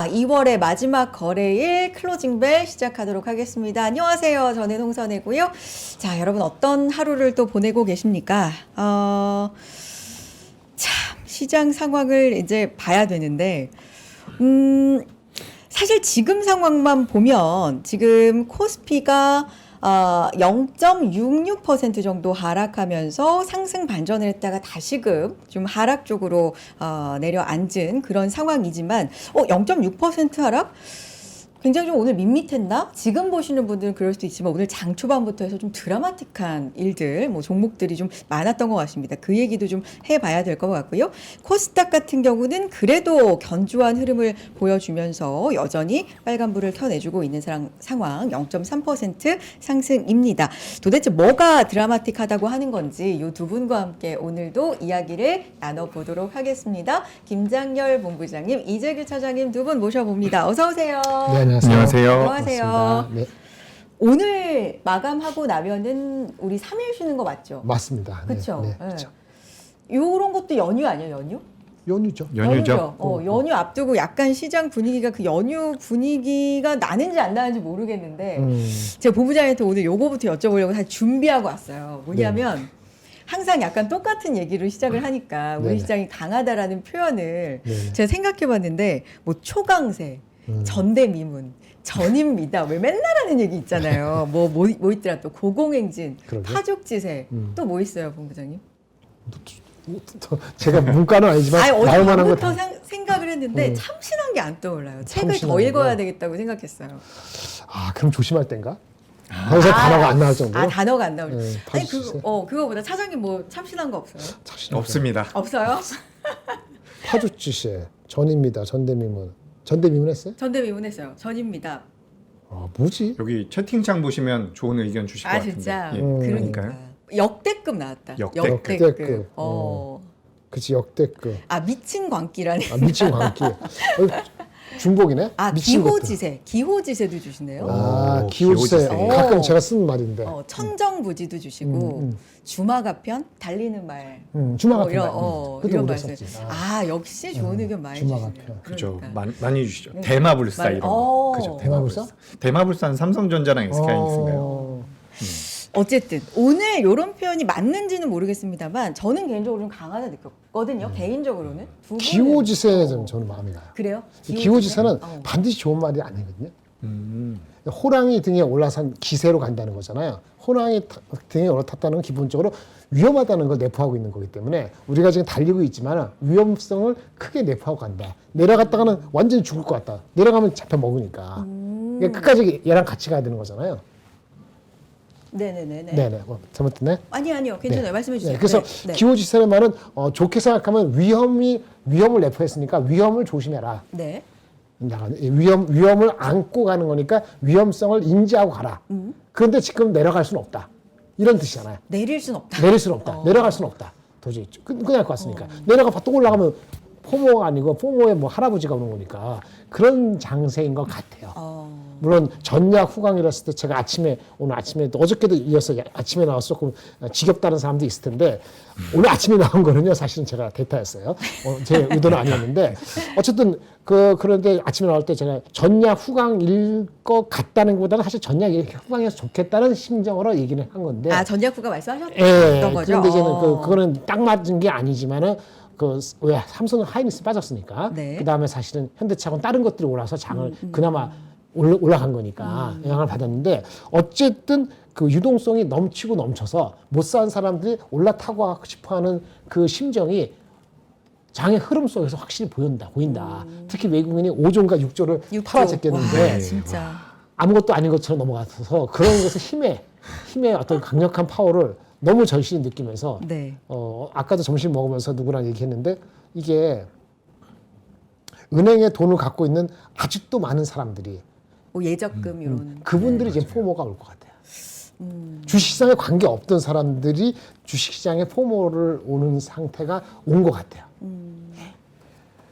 자, 2월의 마지막 거래일 클로징벨 시작하도록 하겠습니다. 안녕하세요. 저는 홍선혜고요. 자, 여러분 어떤 하루를 또 보내고 계십니까? 참, 시장 상황을 이제 봐야 되는데, 사실 지금 상황만 보면 지금 코스피가 0.66% 정도 하락하면서 상승 반전을 했다가 다시금 좀 하락 쪽으로 내려앉은 그런 상황이지만 0.6% 하락? 굉장히 좀 오늘 밋밋했나? 지금 보시는 분들은 그럴 수도 있지만 오늘 장 초반부터 해서 좀 드라마틱한 일들, 뭐 종목들이 좀 많았던 것 같습니다. 그 얘기도 좀 해봐야 될 것 같고요. 코스닥 같은 경우는 그래도 견조한 흐름을 보여주면서 여전히 빨간불을 켜내주고 있는 상황 0.3% 상승입니다. 도대체 뭐가 드라마틱하다고 하는 건지 이 두 분과 함께 오늘도 이야기를 나눠보도록 하겠습니다. 김장열 본부장님, 이재규 차장님 두 분 모셔봅니다. 어서 오세요. 네, 안녕하세요. 안녕하세요. 네. 오늘 마감하고 나면은 우리 3일 쉬는 거 맞죠? 맞습니다. 그렇죠. 네, 그렇죠. 요런 것도 연휴 아니에요, 연휴? 연휴죠. 연휴죠. 연휴 앞두고 약간 시장 분위기가 그 연휴 분위기가 나는지 안 나는지 모르겠는데 제가 본부장한테 오늘 요거부터 여쭤보려고 사실 준비하고 왔어요. 뭐냐면 항상 약간 똑같은 얘기로 시작을 하니까 우리 네네. 시장이 강하다라는 표현을 네네. 제가 생각해봤는데 뭐 초강세, 전대미문, 전입니다. 왜 맨날 하는 얘기 있잖아요. 뭐 있더라 또 고공행진, 그러게. 파죽지세 또 뭐 있어요, 본부장님? 제가 문과는 아니지만 아니 나올 만한 거 어제부터 다. 생각을 했는데 참신한 게 안 떠올라요. 책을 참신한 더 읽어야 거. 되겠다고 생각했어요. 그럼 조심할 땐가? 거기서 단어가 안 나올 정도로. 단어가 안 나오죠. 네, 아니 파죽지세. 그거보다 차장님 뭐 참신한 거 없어요? 없습니다. 없어요? 파죽지세, 전입니다. 전대미문. 전대미문 했어요? 전대미문 했어요. 전입니다. 뭐지? 여기 채팅창 보시면 좋은 의견 주실 것 같은데. 진짜. 예. 그러니까. 그러니까요. 역대급 나왔다. 역대급. 그치, 역대급. 미친 광기라는. 미친 광기. 중복이네? 미친 것들. 기호지세. 기호지세도 주시네요. 기호지세. 기호지세. 가끔 제가 쓰는 말인데. 천정부지도 주시고 주마가편 달리는 말. 주마가편. 이런 말씀. 역시 좋은 의견 많이 주마가편. 주시네요. 그렇죠. 그러니까. 많이 주시죠. 대마불사 이런 거. 그죠. 대마불사? 대마불사는 삼성전자랑 SK하이닉스인가요? 어쨌든 오늘 이런 표현이 맞는지는 모르겠습니다만 저는 개인적으로 좀 강하다 느꼈거든요. 개인적으로는. 두 분은? 기호지세 좀 저는 마음이 가요. 그래요? 기호지세는 반드시 좋은 말이 아니거든요. 호랑이 등에 올라선 기세로 간다는 거잖아요. 호랑이 등에 올라탔다는 건 기본적으로 위험하다는 걸 내포하고 있는 거기 때문에 우리가 지금 달리고 있지만 위험성을 크게 내포하고 간다. 내려갔다가는 완전히 죽을 것 같다. 내려가면 잡혀 먹으니까. 그러니까 끝까지 얘랑 같이 가야 되는 거잖아요. 네네네. 네네. 잘못됐네. 아니요. 괜찮아요. 네. 말씀해 주세요. 네. 그래서 네. 기호지세의 말은 좋게 생각하면 위험을 내포했으니까 위험을 조심해라. 네. 위험을 안고 가는 거니까 위험성을 인지하고 가라. 그런데 지금 내려갈 수는 없다. 이런 뜻이잖아요. 내릴 순 없다. 내릴 수는 없다. 내려갈 수는 없다. 도저히 끝날 것 같으니까. 내려가 또 올라가면 포모가 아니고 포모의 뭐 할아버지가 오는 거니까 그런 장세인 것 같아요. 물론 전략 후강이랬을 때 제가 오늘 아침에 또 어저께도 이어서 아침에 나와서 조금 지겹다는 사람도 있을 텐데 오늘 아침에 나온 거는요 사실은 제가 데이터였어요. 제 의도는 아니었는데 어쨌든 그런데 아침에 나올 때 제가 전략 후강일 것 같다는 것보다는 사실 전략 후강이어서 좋겠다는 심정으로 얘기를 한 건데. 전략 후가 말씀하셨던 거죠? 그런데 이제는 그거는 딱 맞은 게 아니지만은 왜 삼성은 하이닉스 빠졌으니까. 네. 그 다음에 사실은 현대차하고 다른 것들이 올라서 장을 그나마 올라간 거니까 영향을 받았는데 어쨌든 그 유동성이 넘치고 넘쳐서 못 산 사람들이 올라타고 하고 싶어하는 그 심정이 장의 흐름 속에서 확실히 보인다. 특히 외국인이 5조인가 6조를 팔아제꼈는데 진짜. 아무것도 아닌 것처럼 넘어가서 그런 것을 힘의 어떤 강력한 파워를 너무 절실히 느끼면서 네. 아까도 점심 먹으면서 누구랑 얘기했는데 이게 은행에 돈을 갖고 있는 아직도 많은 사람들이 예적금 이런. 그분들이 이제 포모가 올 것 같아요. 주식시장에 관계 없던 사람들이 주식시장에 포모를 오는 상태가 온 것 같아요.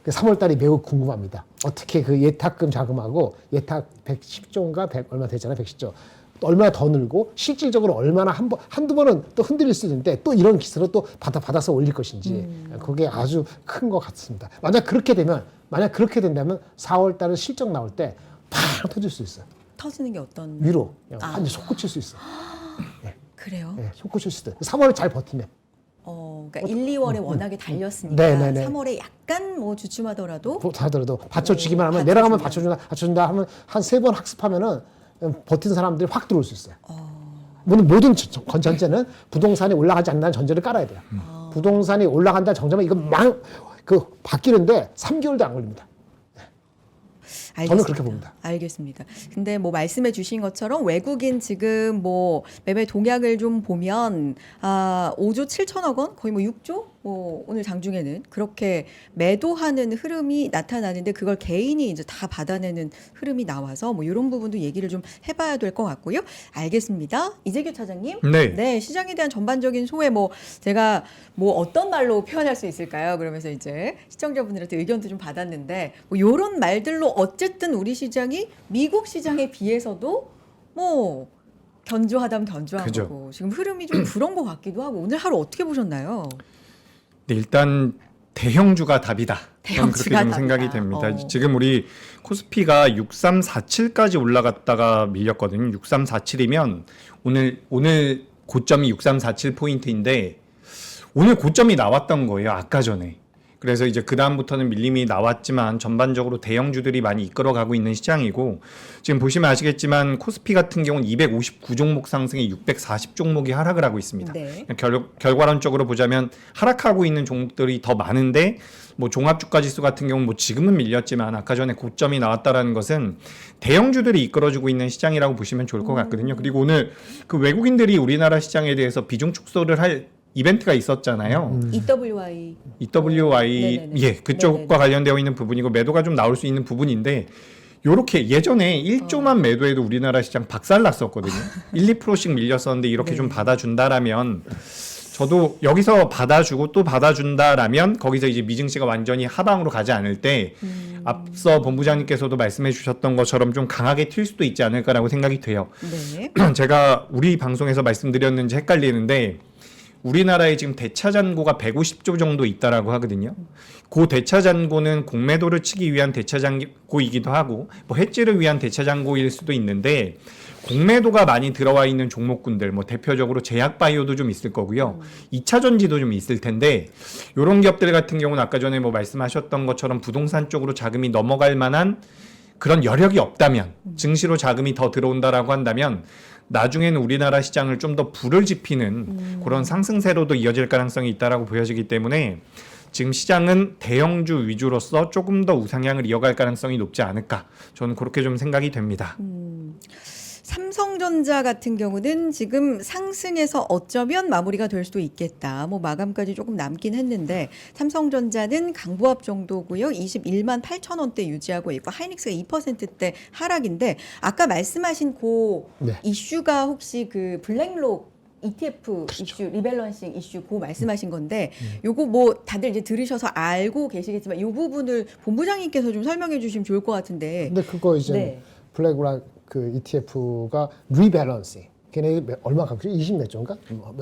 3월 달이 매우 궁금합니다. 어떻게 그 예탁금 자금하고 예탁 110조인가 100 얼마 되잖아요. 110조. 얼마나 더 늘고 실질적으로 얼마나 한두 번은 또 흔들릴 수 있는데 또 이런 기세로 또 받아서 올릴 것인지 그게 아주 큰 것 같습니다. 만약 그렇게 되면 만약 그렇게 된다면 4월 달에 실적 나올 때 팡 터질 수 있어요. 터지는 게 어떤 위로 그냥 완전 솟구칠 수 있어. 그래요? 네, 솟구칠 수 있어. 3월에 잘 버티면. 그러니까 1, 2월에 워낙에 달렸으니까 네네네. 3월에 약간 뭐 주춤하더라도 하더라도 받쳐주기만 하면 내려가면 받쳐준다 하면 한 3번 학습하면은 버틴 사람들이 확 들어올 수 있어요. 모든 전제는 부동산이 올라가지 않는다는 전제를 깔아야 돼요. 부동산이 올라간다는 정점은 이거 바뀌는데 3개월도 안 걸립니다. 저는 그렇게 봅니다. 알겠습니다. 근데 뭐 말씀해 주신 것처럼 외국인 지금 뭐 매매 동향을 좀 보면 5조 7천억 원 거의 뭐 6조 뭐 오늘 장중에는 그렇게 매도하는 흐름이 나타나는데 그걸 개인이 이제 다 받아내는 흐름이 나와서 뭐 이런 부분도 얘기를 좀 해봐야 될 것 같고요. 알겠습니다. 이재규 차장님. 네. 시장에 대한 전반적인 소회 뭐 제가 뭐 어떤 말로 표현할 수 있을까요? 그러면서 이제 시청자분들한테 의견도 좀 받았는데 뭐 이런 말들로 어쨌든 우리 시장이 미국 시장에 비해서도 뭐 견조하다면 견조한 그죠. 거고 지금 흐름이 좀 그런 것 같기도 하고 오늘 하루 어떻게 보셨나요? 네, 일단 대형주가 답이다. 저는 그렇게 대형주가 좀 생각이 답이다. 됩니다. 지금 우리 코스피가 6347까지 올라갔다가 밀렸거든요. 6347이면 오늘 고점이 6347 포인트인데 오늘 고점이 나왔던 거예요. 아까 전에. 그래서 이제 그 다음부터는 밀림이 나왔지만 전반적으로 대형주들이 많이 이끌어가고 있는 시장이고 지금 보시면 아시겠지만 코스피 같은 경우는 259 종목 상승에 640 종목이 하락을 하고 있습니다. 네. 결과론적으로 보자면 하락하고 있는 종목들이 더 많은데 뭐 종합주가지수 같은 경우는 뭐 지금은 밀렸지만 아까 전에 고점이 나왔다라는 것은 대형주들이 이끌어주고 있는 시장이라고 보시면 좋을 것 같거든요. 그리고 오늘 그 외국인들이 우리나라 시장에 대해서 비중 축소를 할 이벤트가 있었잖아요. EWI. EWI 네네네. 그쪽과 네네네. 관련되어 있는 부분이고 매도가 좀 나올 수 있는 부분인데 요렇게 예전에 1조만 매도해도 우리나라 시장 박살났었거든요. 1, 2%씩 밀렸었는데 이렇게 좀 받아준다라면 저도 여기서 받아주고 또 받아준다라면 거기서 이제 미증시가 완전히 하방으로 가지 않을 때 앞서 본부장님께서도 말씀해 주셨던 것처럼 좀 강하게 튈 수도 있지 않을까라고 생각이 돼요. 네. 제가 우리 방송에서 말씀드렸는지 헷갈리는데 우리나라에 지금 대차잔고가 150조 정도 있다라고 하거든요. 그 대차잔고는 공매도를 치기 위한 대차잔고이기도 하고 뭐 해지를 위한 대차잔고일 수도 있는데 공매도가 많이 들어와 있는 종목군들 뭐 대표적으로 제약바이오도 좀 있을 거고요. 2차 전지도 좀 있을 텐데 이런 기업들 같은 경우는 아까 전에 뭐 말씀하셨던 것처럼 부동산 쪽으로 자금이 넘어갈 만한 그런 여력이 없다면 증시로 자금이 더 들어온다라고 한다면 나중에는 우리나라 시장을 좀 더 불을 지피는 그런 상승세로도 이어질 가능성이 있다라고 보여지기 때문에 지금 시장은 대형주 위주로서 조금 더 우상향을 이어갈 가능성이 높지 않을까 저는 그렇게 좀 생각이 됩니다. 삼성전자 같은 경우는 지금 상승해서 어쩌면 마무리가 될 수도 있겠다. 뭐 마감까지 조금 남긴 했는데 삼성전자는 강보합 정도고요. 21만 8천 원대 유지하고 있고 하이닉스가 2%대 하락인데 아까 말씀하신 그 이슈가 혹시 그 블랙록 ETF 이슈, 리밸런싱 이슈 그 말씀하신 건데 요거 뭐 다들 이제 들으셔서 알고 계시겠지만 요 부분을 본부장님께서 좀 설명해 주시면 좋을 것 같은데. 근데 그거 이제 블랙락 그 ETF가 리밸런싱. 걔네 얼마 갖고 20 몇 조인가?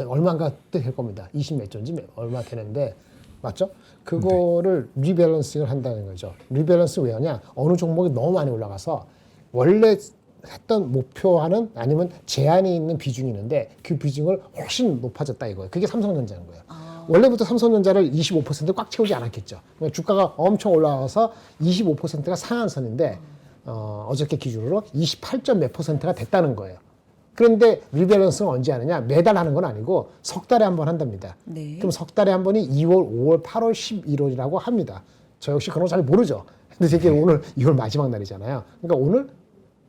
얼마인가 될 겁니다. 20 몇 조인지 얼마 되는데 맞죠? 그거를 리밸런싱을 한다는 거죠. 리밸런싱 왜 하냐? 어느 종목이 너무 많이 올라가서 원래 했던 목표하는 아니면 제한이 있는 비중이 있는데 그 비중을 훨씬 높아졌다 이거예요. 그게 삼성전자인 거예요. 원래부터 삼성전자를 25%꽉 채우지 않았겠죠. 주가가 엄청 올라가서 25%가 상한선인데 어저께 기준으로 28점 몇 %가 됐다는 거예요. 그런데 리밸런스는 언제 하느냐? 매달 하는 건 아니고 석 달에 한 번 한답니다. 네. 그럼 석 달에 한 번이 2월, 5월, 8월, 11월이라고 합니다. 저 역시 그런 거 잘 모르죠. 근데 되게 오늘 2월 마지막 날이잖아요. 그러니까 오늘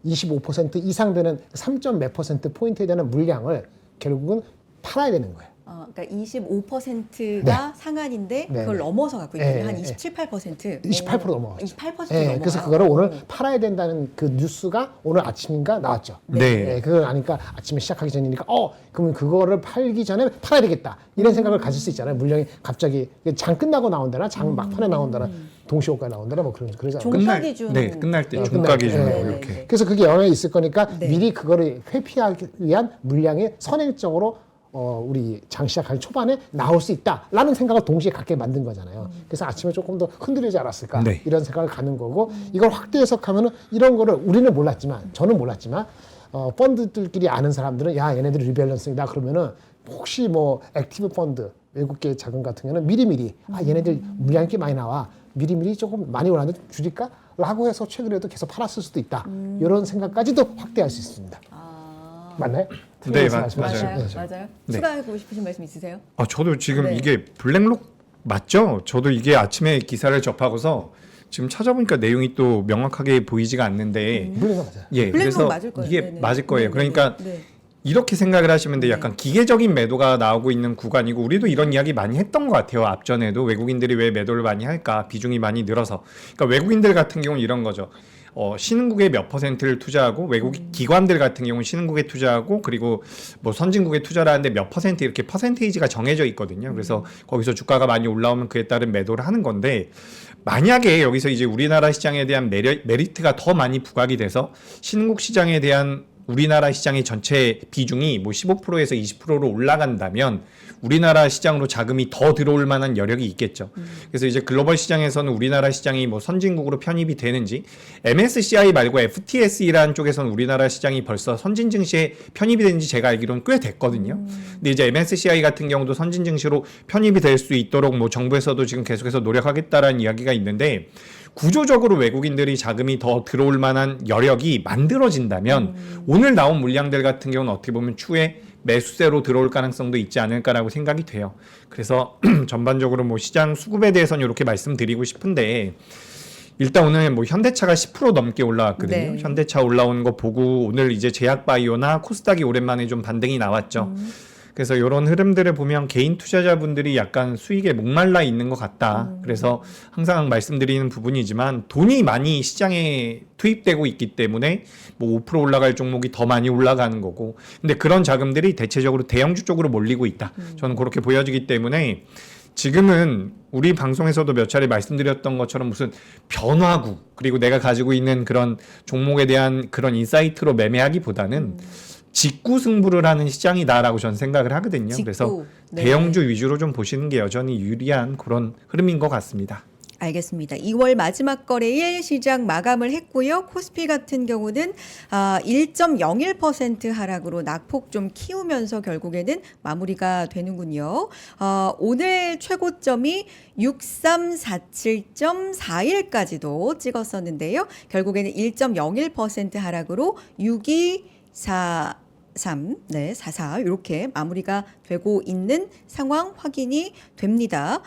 25% 이상 되는 3점 몇 % 포인트에 대한 물량을 결국은 팔아야 되는 거예요. 그러니까 25%가 상한인데 그걸 넘어서 갖고 있거든요. 한 27, 8%. 28% 넘어갔죠. 28% 네, 그래서 그거를 오늘 팔아야 된다는 그 뉴스가 오늘 아침인가 나왔죠. 네. 그걸 아니까 아침에 시작하기 전이니까 그러면 그거를 팔기 전에 팔아야 되겠다. 이런 생각을 가질 수 있잖아요. 물량이 갑자기 장 끝나고 나온다나 장 막판에 나온다나 동시호가 나온다나 뭐 그러잖아요. 종가 기준. 끝날 때 종가 기준으로 네, 이렇게. 그래서 그게 영향이 있을 거니까 미리 그거를 회피하기 위한 물량이 선행적으로 우리 장 시작하기 초반에 나올 수 있다라는 생각을 동시에 갖게 만든 거잖아요. 그래서 아침에 조금 더 흔들리지 않았을까 네. 이런 생각을 갖는 거고 이걸 확대 해석하면은 이런 거를 우리는 몰랐지만 저는 몰랐지만 펀드들끼리 아는 사람들은 야 얘네들이 리밸런싱이다 그러면은 혹시 뭐 액티브 펀드 외국계 자금 같은 경우는 미리미리 얘네들 물량이 꽤 많이 나와 미리미리 조금 많이 올랐는데 좀 줄일까? 라고 해서 최근에도 계속 팔았을 수도 있다. 이런 생각까지도 확대할 수 있습니다. 맞나요? 네, 맞아요. 맞아요. 맞아요. 네. 추가하고 싶으신 말씀 있으세요? 저도 지금 네. 이게 블랙록 맞죠? 저도 이게 아침에 기사를 접하고서 지금 찾아보니까 내용이 또 명확하게 보이지가 않는데 물론 맞아요. 예, 블랙록 그래서 맞을 거예요. 이게 네네. 맞을 거예요. 네네네. 그러니까 네. 이렇게 생각을 하시면 돼요. 네. 약간 기계적인 매도가 나오고 있는 구간이고 우리도 이런 이야기 많이 했던 것 같아요. 앞전에도 외국인들이 왜 매도를 많이 할까? 비중이 많이 늘어서. 그러니까 외국인들 같은 경우는 이런 거죠. 신흥국에 몇 %를 투자하고 외국 기관들 같은 경우는 신흥국에 투자하고 그리고 뭐 선진국에 투자를 하는데 몇 % 이렇게 퍼센테이지가 정해져 있거든요. 그래서 거기서 주가가 많이 올라오면 그에 따른 매도를 하는 건데 만약에 여기서 이제 우리나라 시장에 대한 메리트가 더 많이 부각이 돼서 신흥국 시장에 대한 우리나라 시장의 전체 비중이 뭐 15%에서 20%로 올라간다면 우리나라 시장으로 자금이 더 들어올 만한 여력이 있겠죠. 그래서 이제 글로벌 시장에서는 우리나라 시장이 뭐 선진국으로 편입이 되는지 MSCI 말고 FTSE라는 쪽에서는 우리나라 시장이 벌써 선진 증시에 편입이 되는지 제가 알기로는 꽤 됐거든요. 근데 이제 MSCI 같은 경우도 선진 증시로 편입이 될 수 있도록 뭐 정부에서도 지금 계속해서 노력하겠다라는 이야기가 있는데 구조적으로 외국인들이 자금이 더 들어올 만한 여력이 만들어진다면 오늘 나온 물량들 같은 경우는 어떻게 보면 추후에 매수세로 들어올 가능성도 있지 않을까라고 생각이 돼요. 그래서 전반적으로 뭐 시장 수급에 대해서는 이렇게 말씀드리고 싶은데 일단 오늘 뭐 현대차가 10% 넘게 올라왔거든요. 네. 현대차 올라오는 거 보고 오늘 이제 제약바이오나 코스닥이 오랜만에 좀 반등이 나왔죠. 그래서 이런 흐름들을 보면 개인 투자자분들이 약간 수익에 목말라 있는 것 같다. 그래서 항상 말씀드리는 부분이지만 돈이 많이 시장에 투입되고 있기 때문에 뭐 5% 올라갈 종목이 더 많이 올라가는 거고. 근데 그런 자금들이 대체적으로 대형주 쪽으로 몰리고 있다. 저는 그렇게 보여지기 때문에 지금은 우리 방송에서도 몇 차례 말씀드렸던 것처럼 무슨 변화구 그리고 내가 가지고 있는 그런 종목에 대한 그런 인사이트로 매매하기보다는 직구 승부를 하는 시장이다라고 저는 생각을 하거든요. 직구. 그래서 네. 대형주 위주로 좀 보시는 게 여전히 유리한 그런 흐름인 것 같습니다. 알겠습니다. 2월 마지막 거래일 시장 마감을 했고요. 코스피 같은 경우는 1.01% 하락으로 낙폭 좀 키우면서 결국에는 마무리가 되는군요. 오늘 최고점이 6347.41까지도 찍었었는데요. 결국에는 1.01% 하락으로 6243 44 이렇게 마무리가 되고 있는 상황 확인이 됩니다.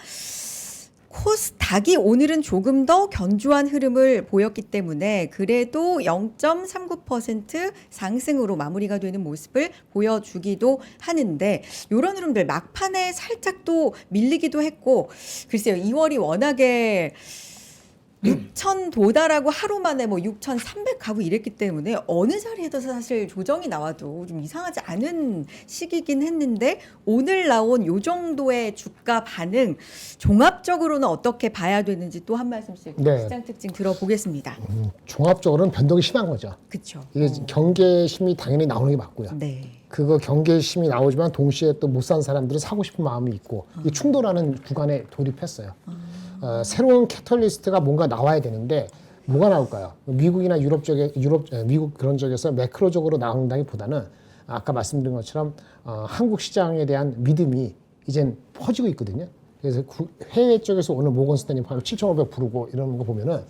코스닥이 오늘은 조금 더 견조한 흐름을 보였기 때문에 그래도 0.39% 상승으로 마무리가 되는 모습을 보여주기도 하는데 이런 흐름들 막판에 살짝 또 밀리기도 했고 글쎄요 2월이 워낙에 6,000 도달하고 하루 만에 뭐 6,300 가고 이랬기 때문에 어느 자리에서 사실 조정이 나와도 좀 이상하지 않은 시기긴 했는데 오늘 나온 요 정도의 주가 반응 종합적으로는 어떻게 봐야 되는지 또 한 말씀씩 네. 시장 특징 들어보겠습니다. 종합적으로는 변동이 심한 거죠. 그렇죠. 이게 경계심이 당연히 나오는 게 맞고요. 네. 그거 경계심이 나오지만 동시에 또 못 산 사람들은 사고 싶은 마음이 있고 이 충돌하는 구간에 돌입했어요. 새로운 캐털리스트가 뭔가 나와야 되는데 뭐가 나올까요? 미국이나 미국 그런 쪽에서 매크로적으로 나온다기보다는 아까 말씀드린 것처럼 한국 시장에 대한 믿음이 이젠 퍼지고 있거든요. 그래서 해외 쪽에서 오늘 모건 스탠리 7,500 부르고 이런 거 보면은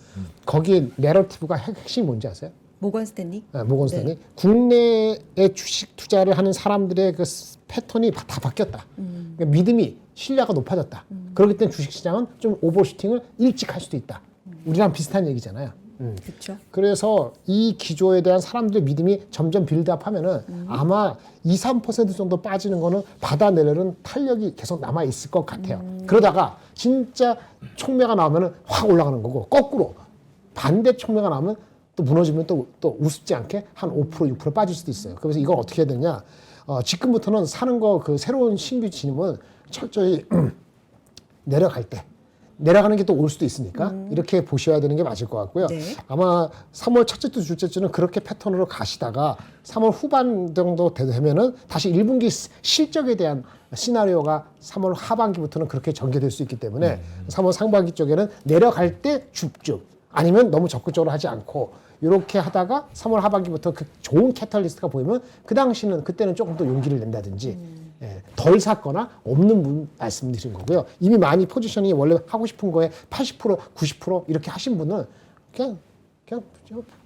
거기에 내러티브가 핵심이 뭔지 아세요? 모건 스탠리? 모건 스탠리. 국내에 주식 투자를 하는 사람들의 그 패턴이 다 바뀌었다. 그러니까 믿음이 신뢰가 높아졌다. 그렇기 때문에 주식시장은 좀 오버슈팅을 일찍 할 수도 있다. 우리랑 비슷한 얘기잖아요. 그렇죠. 그래서 이 기조에 대한 사람들의 믿음이 점점 빌드업하면은 아마 2, 3% 정도 빠지는 거는 받아내려는 탄력이 계속 남아 있을 것 같아요. 그러다가 진짜 촉매가 나오면은 확 올라가는 거고 거꾸로 반대 촉매가 나오면 또 무너지면 또 우습지 않게 한 5%, 6% 빠질 수도 있어요. 그래서 이걸 어떻게 해야 되냐? 지금부터는 사는 거 그 새로운 신규 진입은 철저히 내려갈 때 내려가는 게 또 올 수도 있으니까 이렇게 보셔야 되는 게 맞을 것 같고요. 네. 아마 3월 첫째 주, 둘째 주는 그렇게 패턴으로 가시다가 3월 후반 정도 되면은 다시 1분기 실적에 대한 시나리오가 3월 하반기부터는 그렇게 전개될 수 있기 때문에 3월 상반기 쪽에는 내려갈 때 줍줍 아니면 너무 적극적으로 하지 않고 이렇게 하다가 3월 하반기부터 그 좋은 캐탈리스트가 보이면 그 당시는 그때는 조금 더 용기를 낸다든지 예, 덜 샀거나 없는 분 말씀드린 거고요. 이미 많이 포지셔닝이 원래 하고 싶은 거에 80% 90% 이렇게 하신 분은 그냥 좀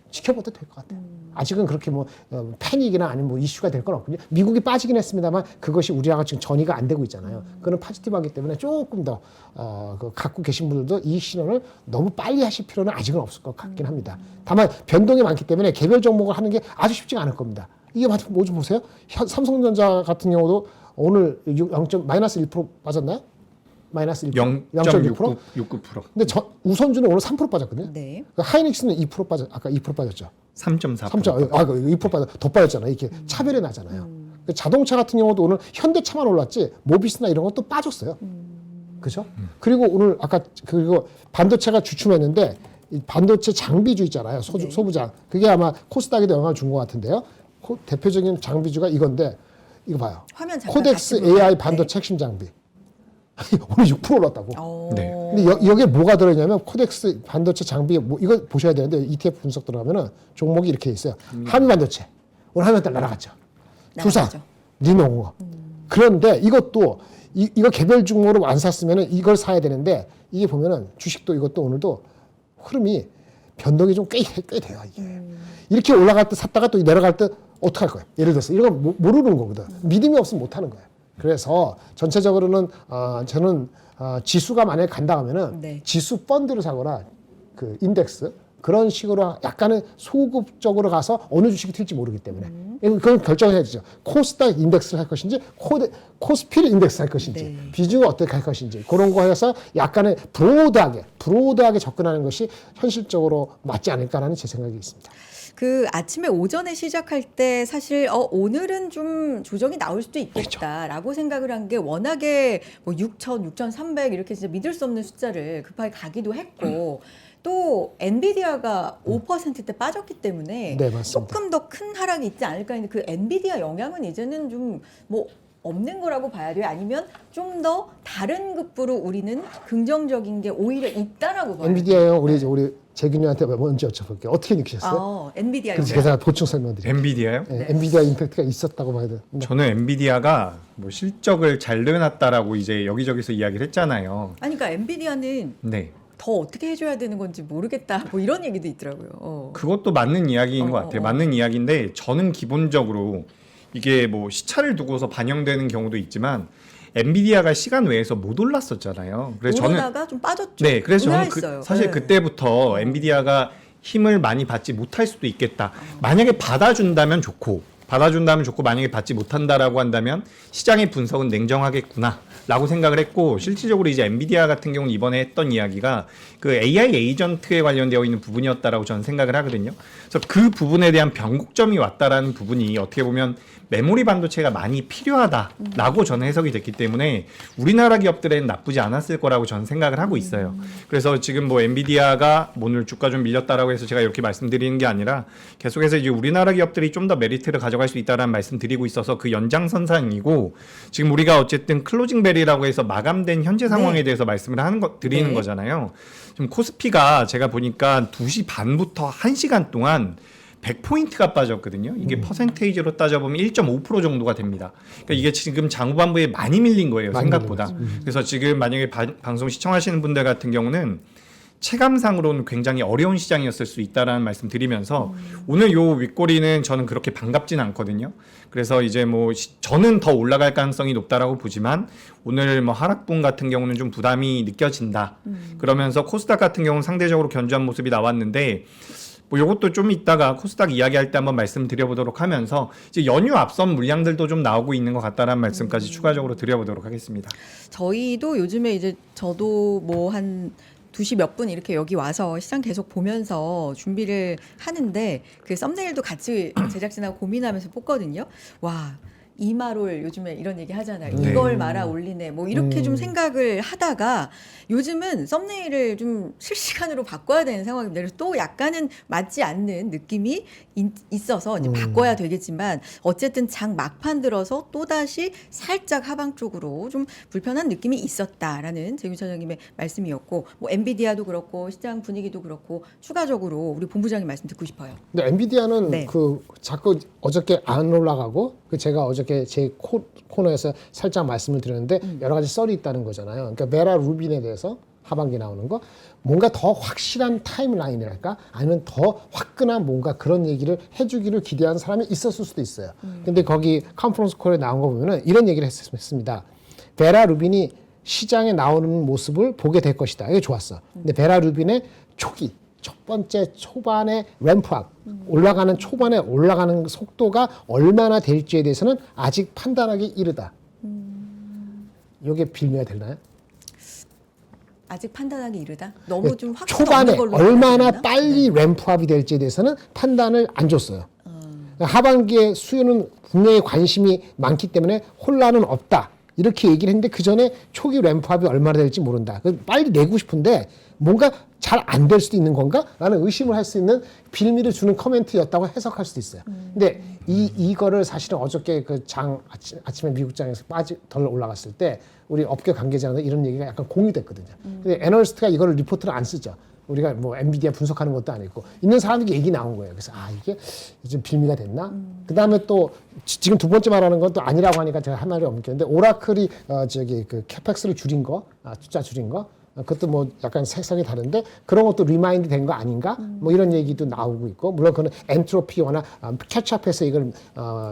지켜봐도 될 것 같아요. 아직은 그렇게 뭐 패닉이나 아니면 뭐 이슈가 될 건 없거든요. 미국이 빠지긴 했습니다만 그것이 우리랑 지금 전이가 안 되고 있잖아요. 그거는 포지티브하기 때문에 조금 더 그 갖고 계신 분들도 이 신호를 너무 빨리 하실 필요는 아직은 없을 것 같긴 합니다. 다만 변동이 많기 때문에 개별 종목을 하는 게 아주 쉽지가 않을 겁니다. 이게 뭐 좀 보세요. 삼성전자 같은 경우도 오늘 마이너스 1% 빠졌나요? 마이너스 0.69%? 0.69%. 근데 우선주는 오늘 3% 빠졌거든요. 네. 하이닉스는 2% 빠졌, 아까 2% 빠졌죠. 3.4%. 2% 빠졌, 더 빠졌잖아요. 이렇게 차별이 나잖아요. 자동차 같은 경우도 오늘 현대차만 올랐지, 모비스나 이런 것도 빠졌어요. 그죠? 그리고 오늘 그리고 반도체가 주춤했는데, 이 반도체 장비주 있잖아요. 네. 소부장. 그게 아마 코스닥에도 영향을 준 것 같은데요. 대표적인 장비주가 이건데, 이거 봐요. 화면 잠깐 코덱스 같이 AI 보면- 반도체 핵심 장비. 오늘 6% 올랐다고. 네. 근데 여기에 뭐가 들어있냐면 코덱스 반도체 장비 이거 보셔야 되는데 ETF 분석 들어가면은 종목이 이렇게 있어요. 한미 반도체 오늘 한미 반도체 날아갔죠. 두산, 날아가죠. 리노공업. 그런데 이것도 이거 개별 종목으로 안 샀으면은 이걸 사야 되는데 이게 보면은 주식도 이것도 오늘도 흐름이 변동이 좀 꽤 돼요 이게. 이렇게 올라갈 때 샀다가 또 내려갈 때 어떻게 할 거예요? 예를 들어서 이런 거 모르는 거거든. 믿음이 없으면 못 하는 거예요. 그래서 전체적으로는 저는 지수가 만약에 간다 하면은 네. 지수 펀드를 사거나 그 인덱스 그런 식으로 약간은 소급적으로 가서 어느 주식이 튈지 모르기 때문에 그건 결정해야 되죠. 코스닥 인덱스를 할 것인지 코스피를 인덱스 할 것인지 네. 비중을 어떻게 할 것인지 그런 거 해서 약간의 브로드하게 접근하는 것이 현실적으로 맞지 않을까라는 제 생각이 있습니다. 그 아침에 오전에 시작할 때 사실 오늘은 좀 조정이 나올 수도 있겠다라고 생각을 한 게 워낙에 뭐 6,000, 6,300 이렇게 진짜 믿을 수 없는 숫자를 급하게 가기도 했고 또 엔비디아가 5%대 빠졌기 때문에 네, 맞습니다. 조금 더 큰 하락이 있지 않을까 했는데 그 엔비디아 영향은 이제는 좀 뭐 없는 거라고 봐야 돼요? 아니면 좀 더 다른 급부로 우리는 긍정적인 게 오히려 있다라고 봐요? 엔비디아요. 우리 재균이한테 먼저 여쭤볼게요. 어떻게 느끼셨어요? 엔비디아 그래서 영향. 제가 보충 설명드릴게요. 엔비디아요? 네. 엔비디아 임팩트가 있었다고 봐야 돼요. 네. 저는 엔비디아가 뭐 실적을 잘 내놨다라고 이제 여기저기서 이야기를 했잖아요. 아니 그러니까 엔비디아는 네. 더 어떻게 해줘야 되는 건지 모르겠다. 뭐 이런 얘기도 있더라고요. 그것도 맞는 이야기인 것 같아요. 어. 맞는 이야기인데 저는 기본적으로 이게 뭐 시차를 두고서 반영되는 경우도 있지만 엔비디아가 시간 외에서 못 올랐었잖아요. 그래서 저는 오르다가 좀 빠졌죠. 네, 그래서 저는 의아했어요. 사실 네. 그때부터 엔비디아가 힘을 많이 받지 못할 수도 있겠다. 만약에 받아준다면 좋고 만약에 받지 못한다라고 한다면 시장의 분석은 냉정하겠구나라고 생각을 했고 실질적으로 이제 엔비디아 같은 경우는 이번에 했던 이야기가 그 AI 에이전트에 관련되어 있는 부분이었다라고 저는 생각을 하거든요. 그래서 그 부분에 대한 변곡점이 왔다라는 부분이 어떻게 보면 메모리 반도체가 많이 필요하다라고 저는 해석이 됐기 때문에 우리나라 기업들에는 나쁘지 않았을 거라고 저는 생각을 하고 있어요. 그래서 지금 뭐 엔비디아가 오늘 주가 좀 밀렸다라고 해서 제가 이렇게 말씀드리는 게 아니라 계속해서 이제 우리나라 기업들이 좀 더 메리트를 가져갈 수 있다라는 말씀 드리고 있어서 그 연장선상이고 지금 우리가 어쨌든 클로징 벨이라고 해서 마감된 현재 상황에 네. 대해서 말씀을 드리는 네. 거잖아요. 지금 코스피가 제가 보니까 2시 반부터 1시간 동안 100포인트가 빠졌거든요. 이게 퍼센테이지로 따져보면 1.5% 정도가 됩니다. 그러니까 이게 지금 장후반부에 많이 밀린 거예요. 많이 생각보다. 그래서 지금 만약에 방송 시청하시는 분들 같은 경우는 체감상으로는 굉장히 어려운 시장이었을 수 있다라는 말씀 드리면서 오늘 요 윗꼬리는 저는 그렇게 반갑진 않거든요. 그래서 이제 뭐 저는 더 올라갈 가능성이 높다라고 보지만 오늘 뭐 하락분 같은 경우는 좀 부담이 느껴진다. 그러면서 코스닥 같은 경우는 상대적으로 견조한 모습이 나왔는데 뭐 요것도 좀 이따가 코스닥 이야기할 때 한번 말씀드려보도록 하면서 이제 연휴 앞선 물량들도 좀 나오고 있는 것 같다라는 말씀까지 추가적으로 드려보도록 하겠습니다. 저희도 요즘에 이제 저도 뭐 한 2시 몇 분 이렇게 여기 와서 시장 계속 보면서 준비를 하는데 그 썸네일도 같이 제작진하고 고민하면서 뽑거든요. 와, 이마롤 요즘에 이런 얘기 하잖아요. 네. 이걸 말아 올리네. 뭐 이렇게 좀 생각을 하다가 요즘은 썸네일을 좀 실시간으로 바꿔야 되는 상황입니다. 그래서 또 약간은 맞지 않는 느낌이 있어서 이제 바꿔야 되겠지만 어쨌든 장 막판 들어서 또다시 살짝 하방 쪽으로 좀 불편한 느낌이 있었다라는 재규 차장님의 말씀이었고 뭐 엔비디아도 그렇고 시장 분위기도 그렇고 추가적으로 우리 본부장님 말씀 듣고 싶어요. 근데 엔비디아는 네. 그 자꾸 어저께 안 올라가고 그 제가 어저께 제 코너에서 살짝 말씀을 드렸는데 여러 가지 썰이 있다는 거잖아요. 그러니까 베라 루빈에 대해서 하반기 나오는 거 뭔가 더 확실한 타임라인이랄까 아니면 더 화끈한 뭔가 그런 얘기를 해주기를 기대하는 사람이 있었을 수도 있어요. 근데 거기 컨퍼런스 콜에 나온 거 보면은 이런 얘기를 했습니다. 베라 루빈이 시장에 나오는 모습을 보게 될 것이다. 이게 좋았어. 근데 베라 루빈의 초기 첫 번째 초반에 램프업 올라가는 초반에 올라가는 속도가 얼마나 될지에 대해서는 아직 판단하기 이르다. 이게 빌미가 되나요? 아직 판단하기 이르다. 너무 좀 확신 초반에 없는 걸로 얼마나 판단했나? 빨리 램프업이 될지에 대해서는 판단을 안 줬어요. 하반기에 수요는 분명히 관심이 많기 때문에 혼란은 없다. 이렇게 얘기를 했는데 그 전에 초기 램프업이 얼마나 될지 모른다. 빨리 내고 싶은데 뭔가 잘 안 될 수도 있는 건가? 라는 의심을 할 수 있는 빌미를 주는 커멘트였다고 해석할 수도 있어요. 근데 이거를 사실은 어저께 그 아침에 미국장에서 덜 올라갔을 때 우리 업계 관계자는 이런 얘기가 약간 공유됐거든요. 근데 애널리스트가 이거를 리포트를 안 쓰죠. 우리가 뭐 엔비디아 분석하는 것도 아니고 있는 사람들이 얘기 나온 거예요. 그래서 이게 좀 빌미가 됐나? 그 다음에 또 지금 두 번째 말하는 건 또 아니라고 하니까 제가 할 말이 없겠는데 오라클이 그 캐펙스를 줄인 거, 숫자 줄인 거. 그것도 뭐 약간 색상이 다른데 그런 것도 리마인드 된 거 아닌가? 뭐 이런 얘기도 나오고 있고 물론 그거는 엔트로피거나 캐치업해서 이걸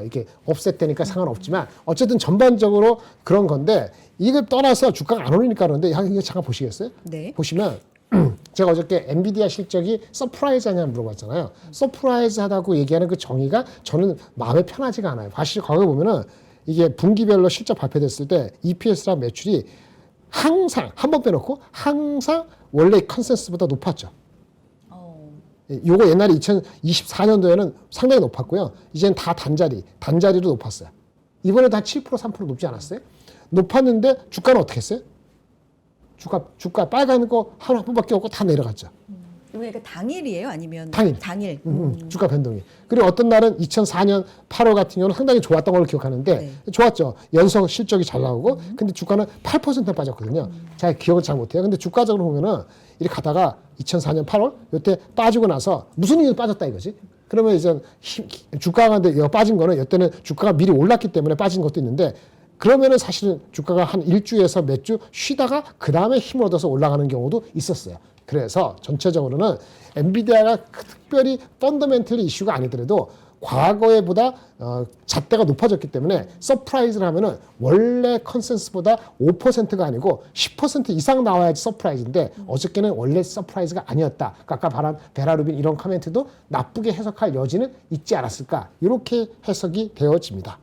이게 옵셋되니까 상관없지만 어쨌든 전반적으로 그런 건데 이걸 떠나서 주가가 안 오르니까 그러는데 이거 잠깐 보시겠어요? 네. 보시면 제가 어저께 엔비디아 실적이 서프라이즈 하냐 물어봤잖아요. 서프라이즈하다고 얘기하는 그 정의가 저는 마음에 편하지가 않아요. 사실 거기 보면은 이게 분기별로 실적 발표됐을 때 EPS랑 매출이 항상 한 번 빼놓고 항상 원래 컨센서스보다 높았죠. 요거 옛날에 2024년도에는 상당히 높았고요. 이제는 다 단자리로 높았어요. 이번에도 한 7% 3% 높지 않았어요? 높았는데 주가는 어떻게 했어요? 주가 빨간 거 한 번밖에 없고 다 내려갔죠. 그러니까 당일이에요? 아니면 당일. 주가 변동이. 그리고 어떤 날은 2004년 8월 같은 경우는 상당히 좋았던 걸로 기억하는데 네. 좋았죠. 연속 실적이 잘 나오고 근데 주가는 8% 빠졌거든요. 제가 기억을 잘 못해요. 근데 주가적으로 보면은 이렇게 가다가 2004년 8월 이때 빠지고 나서 무슨 이유로 빠졌다 이거지. 그러면 이제 주가가 근데 빠진 거는 이때는 주가가 미리 올랐기 때문에 빠진 것도 있는데 그러면은 사실은 주가가 한 일주에서 몇 주 쉬다가 그 다음에 힘을 얻어서 올라가는 경우도 있었어요. 그래서 전체적으로는 엔비디아가 특별히 펀더멘털리 이슈가 아니더라도 과거에보다 잣대가 높아졌기 때문에 서프라이즈를 하면은 원래 컨센서스보다 5%가 아니고 10% 이상 나와야지 서프라이즈인데 어저께는 원래 서프라이즈가 아니었다. 아까 말한 베라루빈 이런 코멘트도 나쁘게 해석할 여지는 있지 않았을까 이렇게 해석이 되어집니다.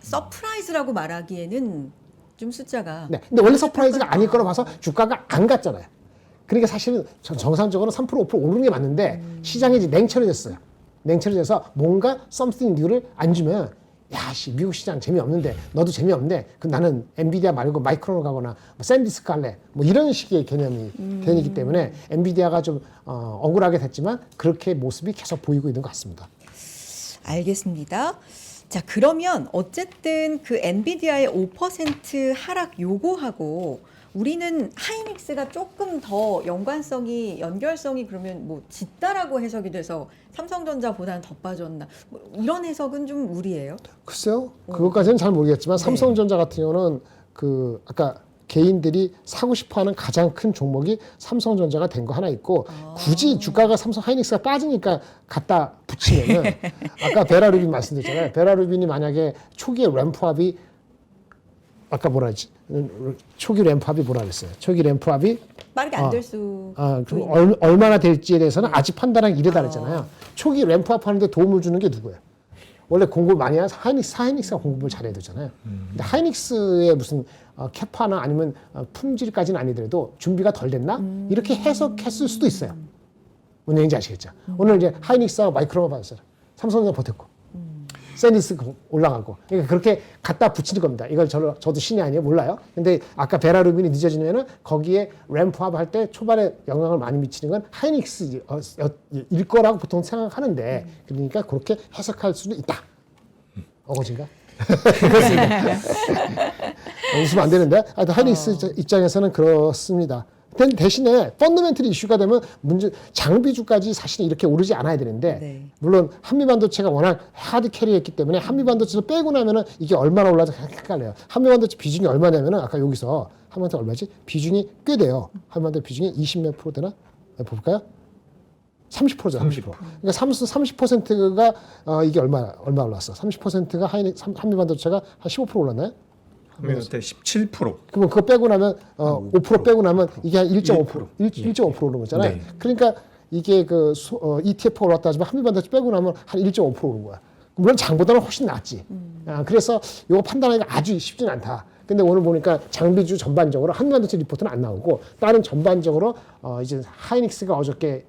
서프라이즈라고 말하기에는 좀 숫자가. 네. 근데 원래 서프라이즈가 아닐 거로 봐서 주가가 안 갔잖아요. 그러니까 사실은 정상적으로 3% 5% 오르는 게 맞는데 시장이 이제 냉철이 됐어요. 냉철이 돼서 뭔가 something new를 안 주면 미국 시장 재미없는데 너도 재미없네. 그럼 나는 엔비디아 말고 마이크론을 가거나 뭐 샌디스크 할래. 뭐 이런 식의 개념이기 때문에 엔비디아가 좀 억울하게 됐지만 그렇게 모습이 계속 보이고 있는 것 같습니다. 알겠습니다. 자, 그러면 어쨌든 그 엔비디아의 5% 하락 요거하고 우리는 하이닉스가 조금 더 연결성이 그러면 뭐 짙다라고 해석이 돼서 삼성전자보다는 더 빠졌나? 뭐 이런 해석은 좀 무리예요. 글쎄요. 그것까지는 잘 모르겠지만 삼성전자 같은 경우는 그 아까 개인들이 사고 싶어하는 가장 큰 종목이 삼성전자가 된 거 하나 있고 굳이 주가가 삼성 하이닉스가 빠지니까 갖다 붙이면은 아까 베라루빈 말씀드렸잖아요. 베라루빈이 만약에 초기에 램프업이 아까 뭐라 했지? 초기 램프업이 뭐라 그랬어요? 초기 램프업이 빠르게 안 될 수. 얼마나 될지에 대해서는 아직 판단하기 이르다 그랬잖아요. 초기 램프업 하는데 도움을 주는 게 누구예요? 원래 공부를 많이 하는 하이닉스가 공부를 잘해야 되잖아요. 근데 하이닉스의 무슨 캐파나 아니면 품질까지는 아니더라도 준비가 덜 됐나? 이렇게 해석했을 수도 있어요. 뭔 얘기인지 아시겠죠? 오늘 이제 하이닉스하고 마이크론만 받았어요. 삼성전자 버텼고. 샌디스 올라가고. 그러니까 그렇게 갖다 붙이는 겁니다. 이걸 저도 신이 아니에요. 몰라요. 근데 아까 베라루빈이 늦어지면은 거기에 램프업 할 때 초반에 영향을 많이 미치는 건 하이닉스일 거라고 보통 생각하는데 그러니까 그렇게 해석할 수도 있다. 어거진가? 그렇습니다. 웃으면 안 되는데 하이닉스 입장에서는 그렇습니다. 대신에 펀더멘털 이슈가 되면 장비주까지 사실은 이렇게 오르지 않아야 되는데 네. 물론 한미반도체가 워낙 하드 캐리했기 때문에 한미반도체를 빼고 나면은 이게 얼마나 올라서 헷갈려요. 한미반도체 비중이 얼마냐면은 아까 여기서 한미반도체 얼마지? 비중이 꽤 돼요. 한미반도체 비중이 20몇 프로 되나? 볼까요? 30%죠. 30%. 그러니까 30%가 이게 얼마 올랐어? 30%가 한미반도체가 한 15% 올랐나요? 한미반도체 17%. 그러면 그거 빼고 나면 5% 빼고 나면 이게 한 1.5% 1.5% 오른 거잖아요. 네. 그러니까 이게 ETF가 올랐다 하지만 한미반도체 빼고 나면 한 1.5% 오른 거야. 물론 장보다는 훨씬 낫지. 그래서 이거 판단하기가 아주 쉽지는 않다. 근데 오늘 보니까 장비주 전반적으로 한미반도체 리포트는 안 나오고 다른 전반적으로 이제 하이닉스가 어저께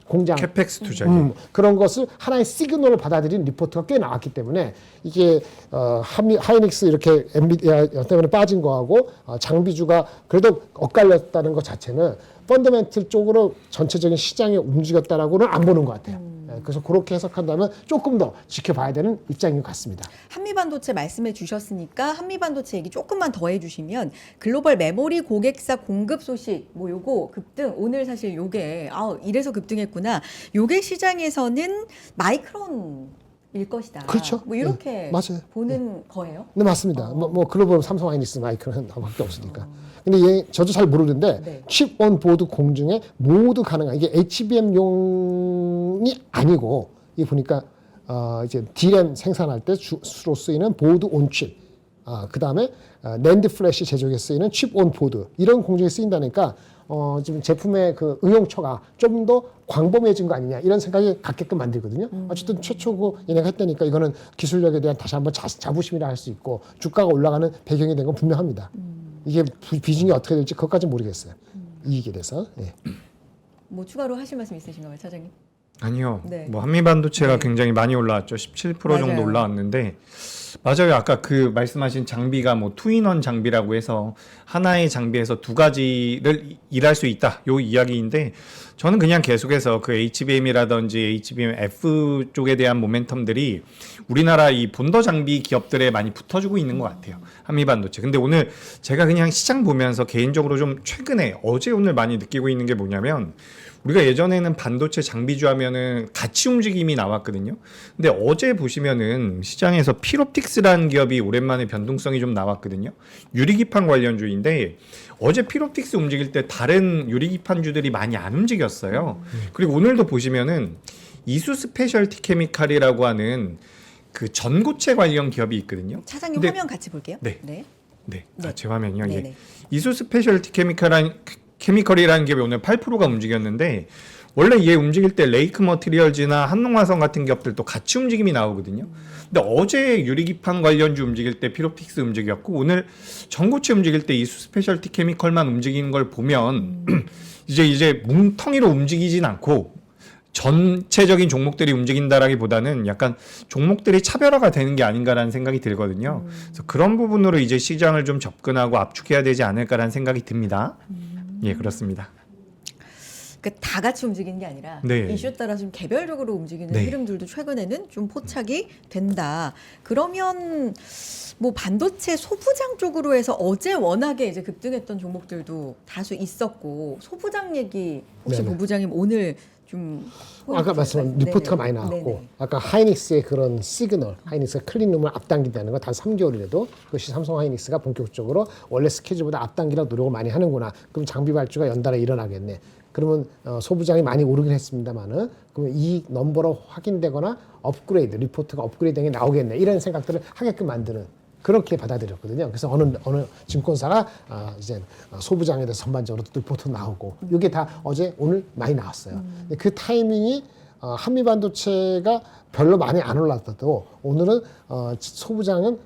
공장 캐펙스 투자. 그런 것을 하나의 시그널로 받아들인 리포트가 꽤 나왔기 때문에 이게 하이닉스 이렇게 엔비디아 때문에 빠진 거하고 장비주가 그래도 엇갈렸다는 것 자체는 펀더멘틀 쪽으로 전체적인 시장이 움직였다라고는 안 보는 것 같아요. 그래서 그렇게 해석한다면 조금 더 지켜봐야 되는 입장인 것 같습니다. 한미반도체 말씀해 주셨으니까 한미반도체 얘기 조금만 더 해주시면 글로벌 메모리 고객사 공급 소식 뭐 요거 급등 오늘 사실 요게 이래서 급등했구나. 요게 시장에서는 마이크론일 것이다. 그렇죠. 뭐 이렇게 맞아요. 보는 거예요. 네, 맞습니다. 뭐 글로벌 삼성 하이닉스 마이크는 하나밖에 없으니까. 근데 저도 잘 모르는데 네. 칩온 보드 공중에 모두 가능한 이게 HBM용이 아니고 이게 보니까 이제 DRAM 생산할 때 주로 쓰이는 보드 온 칩. 그다음에 낸드 플래시 제조에 쓰이는 칩온 보드 이런 공중에 쓰인다니까 지금 제품의 그 응용처가 좀 더 광범위해진 거 아니냐 이런 생각이 갖게끔 만들거든요. 어쨌든 최초고 얘네가 했다니까 이거는 기술력에 대한 다시 한번 자부심이라 할 수 있고 주가가 올라가는 배경이 된 건 분명합니다. 이게 비중이 어떻게 될지 그것까지는 모르겠어요. 이익에 대해서. 예. 뭐 추가로 하실 말씀 있으신가요, 차장님? 아니요. 네. 뭐 한미반도체가 네. 굉장히 많이 올라왔죠. 17% 맞아요. 정도 올라왔는데 맞아요. 아까 그 말씀하신 장비가 뭐 투인원 장비라고 해서 하나의 장비에서 두 가지를 일할 수 있다. 요 이야기인데 저는 그냥 계속해서 그 HBM이라든지 HBM-F 쪽에 대한 모멘텀들이 우리나라 이 본더 장비 기업들에 많이 붙어주고 있는 것 같아요. 한미반도체. 근데 오늘 제가 그냥 시장 보면서 개인적으로 좀 최근에 어제 오늘 많이 느끼고 있는 게 뭐냐면 우리가 예전에는 반도체 장비주 하면은 같이 움직임이 나왔거든요. 근데 어제 보시면은 시장에서 필옵틱스라는 기업이 오랜만에 변동성이 좀 나왔거든요. 유리기판 관련주인데 어제 필옵틱스 움직일 때 다른 유리기판주들이 많이 안 움직였어요. 그리고 오늘도 보시면은 이수 스페셜티 케미칼이라고 하는 그 전고체 관련 기업이 있거든요. 차장님 근데- 화면 같이 볼게요. 네. 네. 네, 네. 제 화면이요. 예. 네네. 이수 스페셜티 케미컬이라는 기업이 오늘 8%가 움직였는데 원래 얘 움직일 때 레이크 머티리얼즈나 한농화성 같은 기업들도 같이 움직임이 나오거든요. 근데 어제 유리기판 관련주 움직일 때 피롭틱스 움직였고 오늘 전고체 움직일 때 이수 스페셜티 케미컬만 움직이는 걸 보면 이제 뭉텅이로 움직이진 않고 전체적인 종목들이 움직인다라기보다는 약간 종목들이 차별화가 되는 게 아닌가라는 생각이 들거든요. 그래서 그런 부분으로 이제 시장을 좀 접근하고 압축해야 되지 않을까라는 생각이 듭니다. 예, 그렇습니다. 그러니까 다 같이 움직이는 게 아니라 네. 이슈에 따라 좀 개별적으로 움직이는 네. 흐름들도 최근에는 좀 포착이 된다. 그러면 뭐 반도체 소부장 쪽으로 해서 어제 워낙에 이제 급등했던 종목들도 다수 있었고 소부장 얘기 혹시 네네. 부부장님 오늘 좀 아까 말씀한 네네. 리포트가 많이 나왔고 네네. 아까 하이닉스의 그런 시그널 하이닉스가 클린룸을 앞당긴다는 거 단 3개월이라도 그것이 삼성 하이닉스가 본격적으로 원래 스케줄보다 앞당기려고 노력을 많이 하는구나. 그럼 장비 발주가 연달아 일어나겠네. 그러면 소부장이 많이 오르긴 했습니다만은 그러면 이 넘버로 확인되거나 업그레이드 리포트가 업그레이드된 게 나오겠네. 이런 생각들을 하게끔 만드는 그렇게 받아들였거든요. 그래서 어느 증권사가 이제 소부장에 대해서 전반적으로 리포트 나오고 이게 다 어제 오늘 많이 나왔어요. 근데 그 타이밍이 한미 반도체가 별로 많이 안 올랐어도 오늘은 소부장은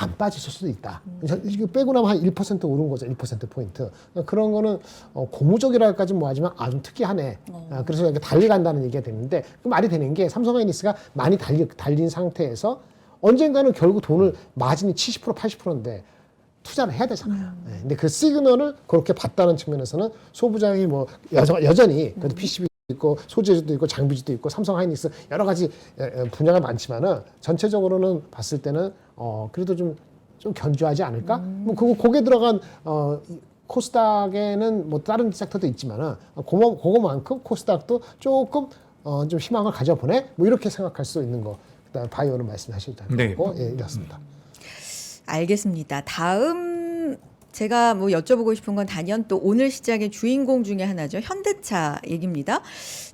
안 빠졌을 수도 있다. 이거 빼고 나면 한 1% 오른 거죠. 1%포인트. 그런 거는 고무적이라까지는 뭐하지만 좀 특이하네. 그래서 이렇게 달리 간다는 얘기가 되는데 그 말이 되는 게 삼성하이닉스가 많이 달린 상태에서 언젠가는 결국 돈을 마진이 70% 80%인데 투자를 해야 되잖아요. 근데 그 시그널을 그렇게 봤다는 측면에서는 소부장이 뭐 여전히 그래도 PCB 있고 소재도 있고 장비주도 있고 삼성하이닉스 여러 가지 분야가 많지만은 전체적으로는 봤을 때는 그래도 좀 견조하지 않을까? 뭐 거기에 들어간 코스닥에는 뭐 다른 섹터도 있지만은 그거만큼 코스닥도 조금 좀 희망을 가져보네. 뭐 이렇게 생각할 수 있는 거. 그다음 바이오는 말씀하셨다고 네. 이렇습니다. 알겠습니다. 다음 제가 뭐 여쭤보고 싶은 건 단연 또 오늘 시작의 주인공 중에 하나죠. 현대차 얘기입니다.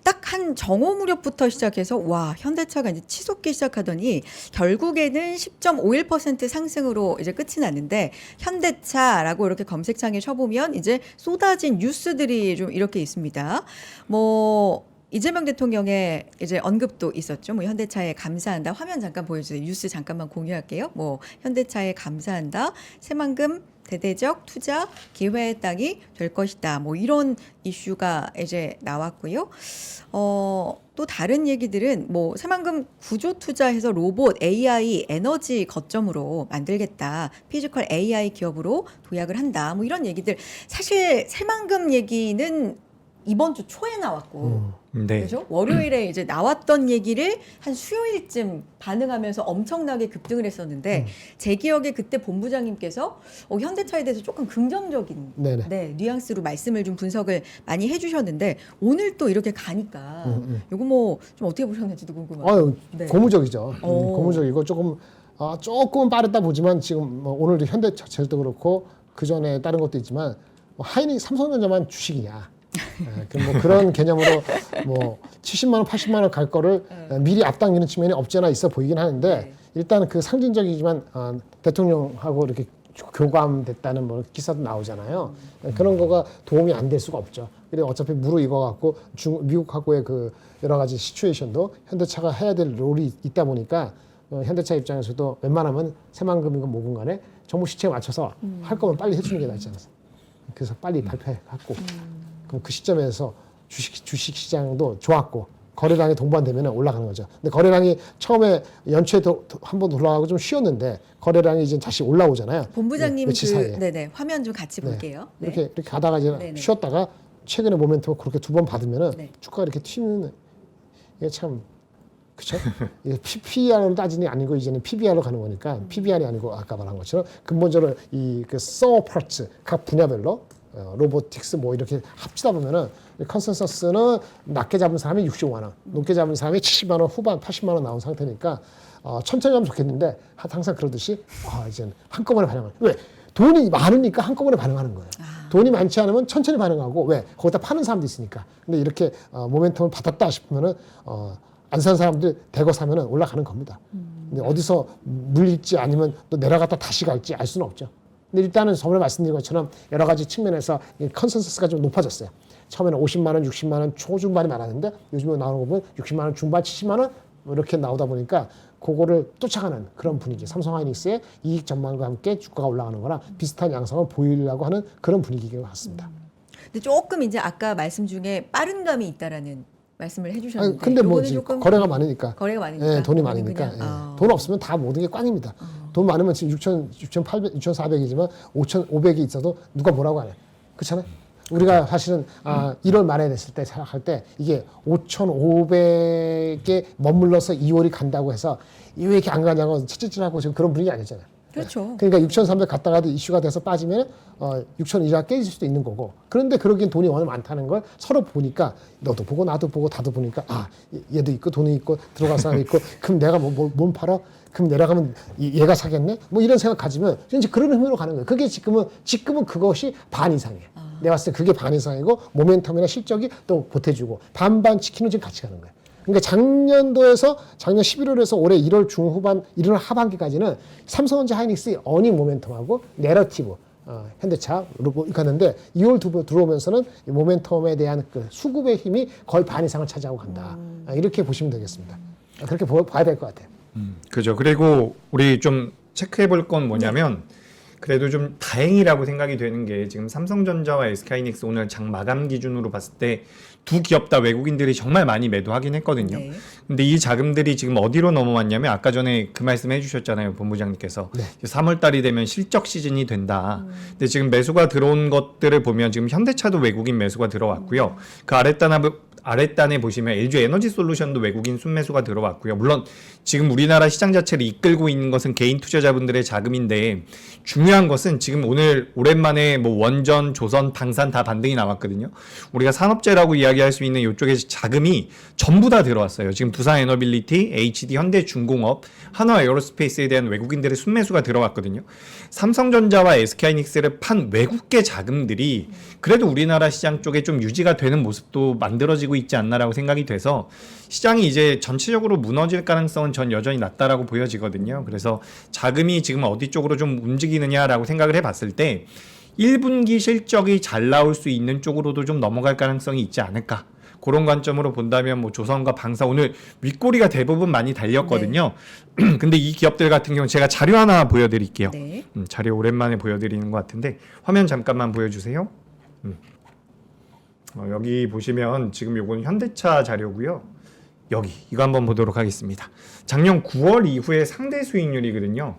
딱 한 정오 무렵부터 시작해서 와 현대차가 이제 치솟기 시작하더니 결국에는 10.51% 상승으로 이제 끝이 났는데 현대차라고 이렇게 검색창에 쳐보면 이제 쏟아진 뉴스들이 좀 이렇게 있습니다. 뭐 이재명 대통령의 이제 언급도 있었죠. 뭐 현대차에 감사한다. 화면 잠깐 보여주세요. 뉴스 잠깐만 공유할게요. 뭐 현대차에 감사한다. 새만금 대대적 투자 기회의 땅이 될 것이다. 뭐 이런 이슈가 이제 나왔고요. 또 다른 얘기들은 뭐 새만금 구조 투자해서 로봇, AI, 에너지 거점으로 만들겠다. 피지컬 AI 기업으로 도약을 한다. 뭐 이런 얘기들. 사실 새만금 얘기는 이번 주 초에 나왔고, 네. 그렇죠? 월요일에 이제 나왔던 얘기를 한 수요일쯤 반응하면서 엄청나게 급등을 했었는데 제 기억에 그때 본부장님께서 현대차에 대해서 조금 긍정적인 네, 뉘앙스로 말씀을 좀 분석을 많이 해주셨는데 오늘 또 이렇게 가니까 이거 뭐 좀 어떻게 보셨는지도 궁금해요. 네. 고무적이죠. 고무적이고 조금 빠르다 보지만 지금 뭐 오늘도 현대차도 그렇고 그 전에 다른 것도 있지만 뭐 삼성전자만 주식이냐. 뭐 그런 개념으로 뭐 70만 원, 80만 원 갈 거를 미리 앞당기는 측면이 없지 않아 있어 보이긴 하는데 일단 그 상징적이지만 대통령하고 이렇게 교감됐다는 뭐 기사도 나오잖아요. 그런 거가 도움이 안 될 수가 없죠. 근데 어차피 무르익어갖고 미국하고의 그 여러 가지 시츄에이션도 현대차가 해야 될 롤이 있다 보니까 현대차 입장에서도 웬만하면 새만금이건 뭐건 간에 정부 시체에 맞춰서 할 거면 빨리 해주는 게 낫지 않았어요. 그래서 빨리 발표해갖고 그럼 그 시점에서 주식 시장도 좋았고 거래량이 동반되면 올라가는 거죠. 근데 거래량이 처음에 연초에 한번 올라가고 좀 쉬었는데 거래량이 이제 다시 올라오잖아요. 본부장님 며칠 사이에. 네네 화면 좀 같이 볼게요. 네. 이렇게 가다가 이제 네네. 쉬었다가 최근에 모멘텀을 그렇게 두 번 받으면은 네. 주가가 이렇게 튀면 이게 참 그렇죠? 이게 PER로 따지니 아니고 이제는 PBR로 가는 거니까 PBR이 아니고 아까 말한 것처럼 근본적으로 이그 서어 파츠 각 분야별로 로보틱스 뭐 이렇게 합치다 보면은 컨센서스는 낮게 잡은 사람이 65만 원, 높게 잡은 사람이 70만 원 후반, 80만 원 나온 상태니까 천천히 하면 좋겠는데 항상 그러듯이 이제 한꺼번에 반응을 왜 돈이 많으니까 한꺼번에 반응하는 거예요. 돈이 많지 않으면 천천히 반응하고 왜 거기다 파는 사람도 있으니까. 근데 이렇게 모멘텀을 받았다 싶으면은 안 산 사람들 대거 사면은 올라가는 겁니다. 근데 어디서 물릴지 아니면 또 내려갔다 다시 갈지 알 수는 없죠. 근데 일단은 저번에 말씀드린 것처럼 여러 가지 측면에서 이 컨센서스가 좀 높아졌어요. 처음에는 50만 원, 60만 원 초중반이 많았는데 요즘에 나오는 거 보면 60만 원 중반, 70만 원 뭐 이렇게 나오다 보니까 그거를 쫓아가는 그런 분위기. 삼성하이닉스의 이익 전망과 함께 주가가 올라가는 거랑 비슷한 양상을 보이려고 하는 그런 분위기인 것 같습니다. 근데 조금 이제 아까 말씀 중에 빠른 감이 있다라는 말씀을 해주셨는데. 근데 뭐 요거는 조금 거래가 많으니까. 거래가 많으니까. 예, 돈이 많으니까. 예. 돈 없으면 다 모든 게 꽝입니다. 돈 많으면 지금 6,800, 6,400이지만 5,500이 있어도 누가 뭐라고 안 해. 그렇잖아요? 우리가 사실은 1월 말에 됐을 때 생각할 때 이게 5,500에 머물러서 2월이 간다고 해서 왜 이렇게 안 가냐고 채찍질하고 지금 그런 분위기 아니잖아요. 그렇죠. 그러니까 6,300 갔다가도 이슈가 돼서 빠지면 6,200가 깨질 수도 있는 거고. 그런데 그러기엔 돈이 워낙 많다는 걸 서로 보니까 너도 보고 나도 보고 다도 보니까 얘도 있고 돈이 있고 들어갈 사람이 있고 그럼 내가 뭘 팔아? 그럼 내려가면 얘가 사겠네? 뭐 이런 생각 가지면 이제 그런 의미로 가는 거예요. 그게 지금은 그것이 반 이상이에요. 내가 봤을 때 그게 반 이상이고 모멘텀이나 실적이 또 보태주고 반반 치킨은 지금 같이 가는 거예요. 그러니까 작년도에서 작년 11월에서 올해 1월 중후반, 1월 하반기까지는 삼성전자 하이닉스의 어닝 모멘텀하고 내러티브 현대차로 갔는데 2월 들어오면서는 이 모멘텀에 대한 그 수급의 힘이 거의 반 이상을 차지하고 간다. 이렇게 보시면 되겠습니다. 그렇게 봐야 될 것 같아요. 그죠. 그리고 우리 좀 체크해 볼 건 뭐냐면 그래도 좀 다행이라고 생각이 되는 게 지금 삼성전자와 SK하이닉스 오늘 장 마감 기준으로 봤을 때 두 기업 다 외국인들이 정말 많이 매도하긴 했거든요. 네. 근데 이 자금들이 지금 어디로 넘어왔냐면 아까 전에 그 말씀 해주셨잖아요, 본부장님께서. 네. 3월 달이 되면 실적 시즌이 된다. 근데 지금 매수가 들어온 것들을 보면 지금 현대차도 외국인 매수가 들어왔고요. 그 아랫단에 보시면 LG 에너지 솔루션도 외국인 순매수가 들어왔고요. 물론 지금 우리나라 시장 자체를 이끌고 있는 것은 개인 투자자분들의 자금인데 중요한 것은 지금 오늘 오랜만에 뭐 원전, 조선, 방산 다 반등이 나왔거든요. 우리가 산업재라고 이야기할 수 있는 이쪽에 자금이 전부 다 들어왔어요. 지금 두산 에너빌리티, HD, 현대중공업, 한화 에어로스페이스에 대한 외국인들의 순매수가 들어왔거든요. 삼성전자와 SK하이닉스를 판 외국계 자금들이 그래도 우리나라 시장 쪽에 좀 유지가 되는 모습도 만들어지고 있지 않나라고 생각이 돼서 시장이 이제 전체적으로 무너질 가능성은 전 여전히 낮다라고 보여지거든요. 그래서 자금이 지금 어디 쪽으로 좀 움직이느냐라고 생각을 해봤을 때 1분기 실적이 잘 나올 수 있는 쪽으로도 좀 넘어갈 가능성이 있지 않을까. 그런 관점으로 본다면 뭐 조선과 방사 오늘 윗꼬리가 대부분 많이 달렸거든요. 네. 근데 이 기업들 같은 경우는 제가 자료 하나 보여드릴게요. 네. 자료 오랜만에 보여드리는 것 같은데 화면 잠깐만 보여주세요. 여기 보시면 지금 요건 현대차 자료고요. 여기 이거 한번 보도록 하겠습니다. 작년 9월 이후에 상대 수익률이거든요.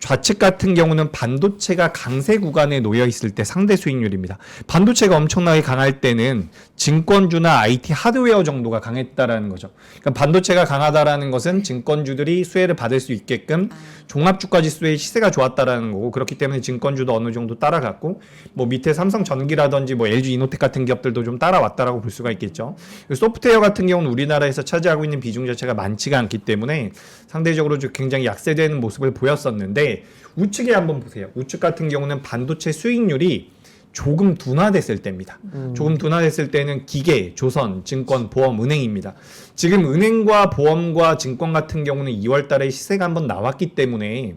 좌측 같은 경우는 반도체가 강세 구간에 놓여 있을 때 상대 수익률입니다. 반도체가 엄청나게 강할 때는 증권주나 IT 하드웨어 정도가 강했다라는 거죠. 그러니까 반도체가 강하다라는 것은 증권주들이 수혜를 받을 수 있게끔 종합주가 지수의 시세가 좋았다라는 거고 그렇기 때문에 증권주도 어느 정도 따라갔고 뭐 밑에 삼성전기라든지 뭐 LG 이노텍 같은 기업들도 좀 따라왔다라고 볼 수가 있겠죠. 소프트웨어 같은 경우는 우리나라에서 차지하고 있는 비중 자체가 많지가 않기 때문에 상대적으로 좀 굉장히 약세되는 모습을 보였었는데 우측에 한번 보세요. 우측 같은 경우는 반도체 수익률이 조금 둔화됐을 때입니다. 조금 둔화됐을 때는 기계, 조선, 증권, 보험, 은행입니다. 지금 은행과 보험과 증권 같은 경우는 2월 달에 시세가 한번 나왔기 때문에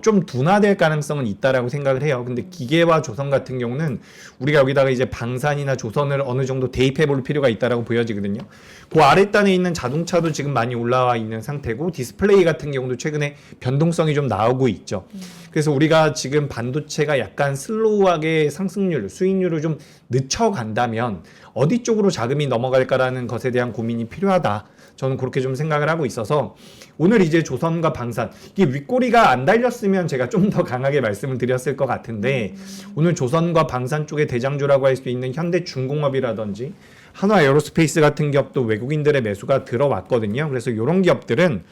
좀 둔화될 가능성은 있다라고 생각을 해요. 근데 기계와 조선 같은 경우는 우리가 여기다가 이제 방산이나 조선을 어느 정도 대입해 볼 필요가 있다라고 보여지거든요. 그 아랫단에 있는 자동차도 지금 많이 올라와 있는 상태고 디스플레이 같은 경우도 최근에 변동성이 좀 나오고 있죠. 그래서 우리가 지금 반도체가 약간 슬로우하게 상승률, 수익률을 좀 늦춰간다면 어디 쪽으로 자금이 넘어갈까라는 것에 대한 고민이 필요하다. 저는 그렇게 좀 생각을 하고 있어서 오늘 이제 조선과 방산 이게 윗꼬리가 안 달렸으면 제가 좀 더 강하게 말씀을 드렸을 것 같은데 오늘 조선과 방산 쪽의 대장주라고 할 수 있는 현대중공업이라든지 한화 에어로스페이스 같은 기업도 외국인들의 매수가 들어왔거든요. 그래서 이런 기업들은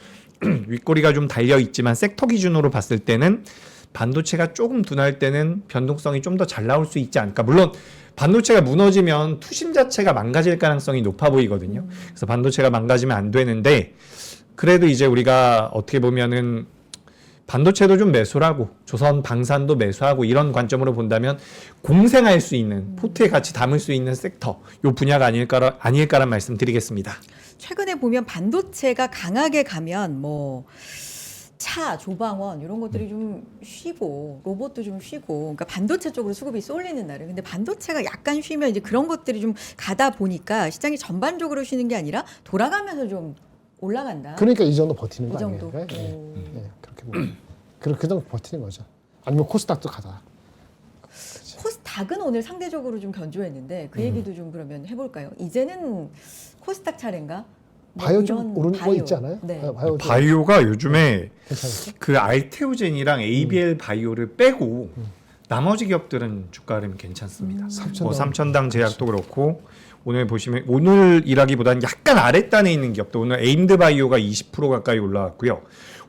윗꼬리가 좀 달려 있지만 섹터 기준으로 봤을 때는 반도체가 조금 둔할 때는 변동성이 좀 더 잘 나올 수 있지 않을까. 물론 반도체가 무너지면 투심 자체가 망가질 가능성이 높아 보이거든요. 그래서 반도체가 망가지면 안 되는데 그래도 이제 우리가 어떻게 보면은 반도체도 좀 매수하고 조선 방산도 매수하고 이런 관점으로 본다면 공생할 수 있는 포트에 같이 담을 수 있는 섹터 요 분야가 아닐까란 말씀 드리겠습니다. 최근에 보면 반도체가 강하게 가면 뭐 차, 조방원 이런 것들이 좀 쉬고 로봇도 좀 쉬고 그러니까 반도체 쪽으로 수급이 쏠리는 날은 근데 반도체가 약간 쉬면 이제 그런 것들이 좀 가다 보니까 시장이 전반적으로 쉬는 게 아니라 돌아가면서 좀 올라간다. 그러니까 이 정도 버티는 거 이 정도. 아니에요? 네, 네, 그렇게 보면 그 정도 버티는 거죠. 아니면 코스닥도 가다. 코스닥은 오늘 상대적으로 좀 견조했는데 그 얘기도 좀 그러면 해볼까요? 이제는 코스닥 차례인가? 뭐 바이오 좀 이런 오른 거 바이오. 있지 않아요? 네. 바이오가 요즘에 괜찮았어? 그 알테오젠이랑 ABL 바이오를 빼고 나머지 기업들은 주가 흐름이 괜찮습니다. 뭐 삼천당 제약도 그렇고 오늘 보시면 오늘이라기보다는 약간 아랫단에 있는 기업도 오늘 에임드 바이오가 20% 가까이 올라왔고요.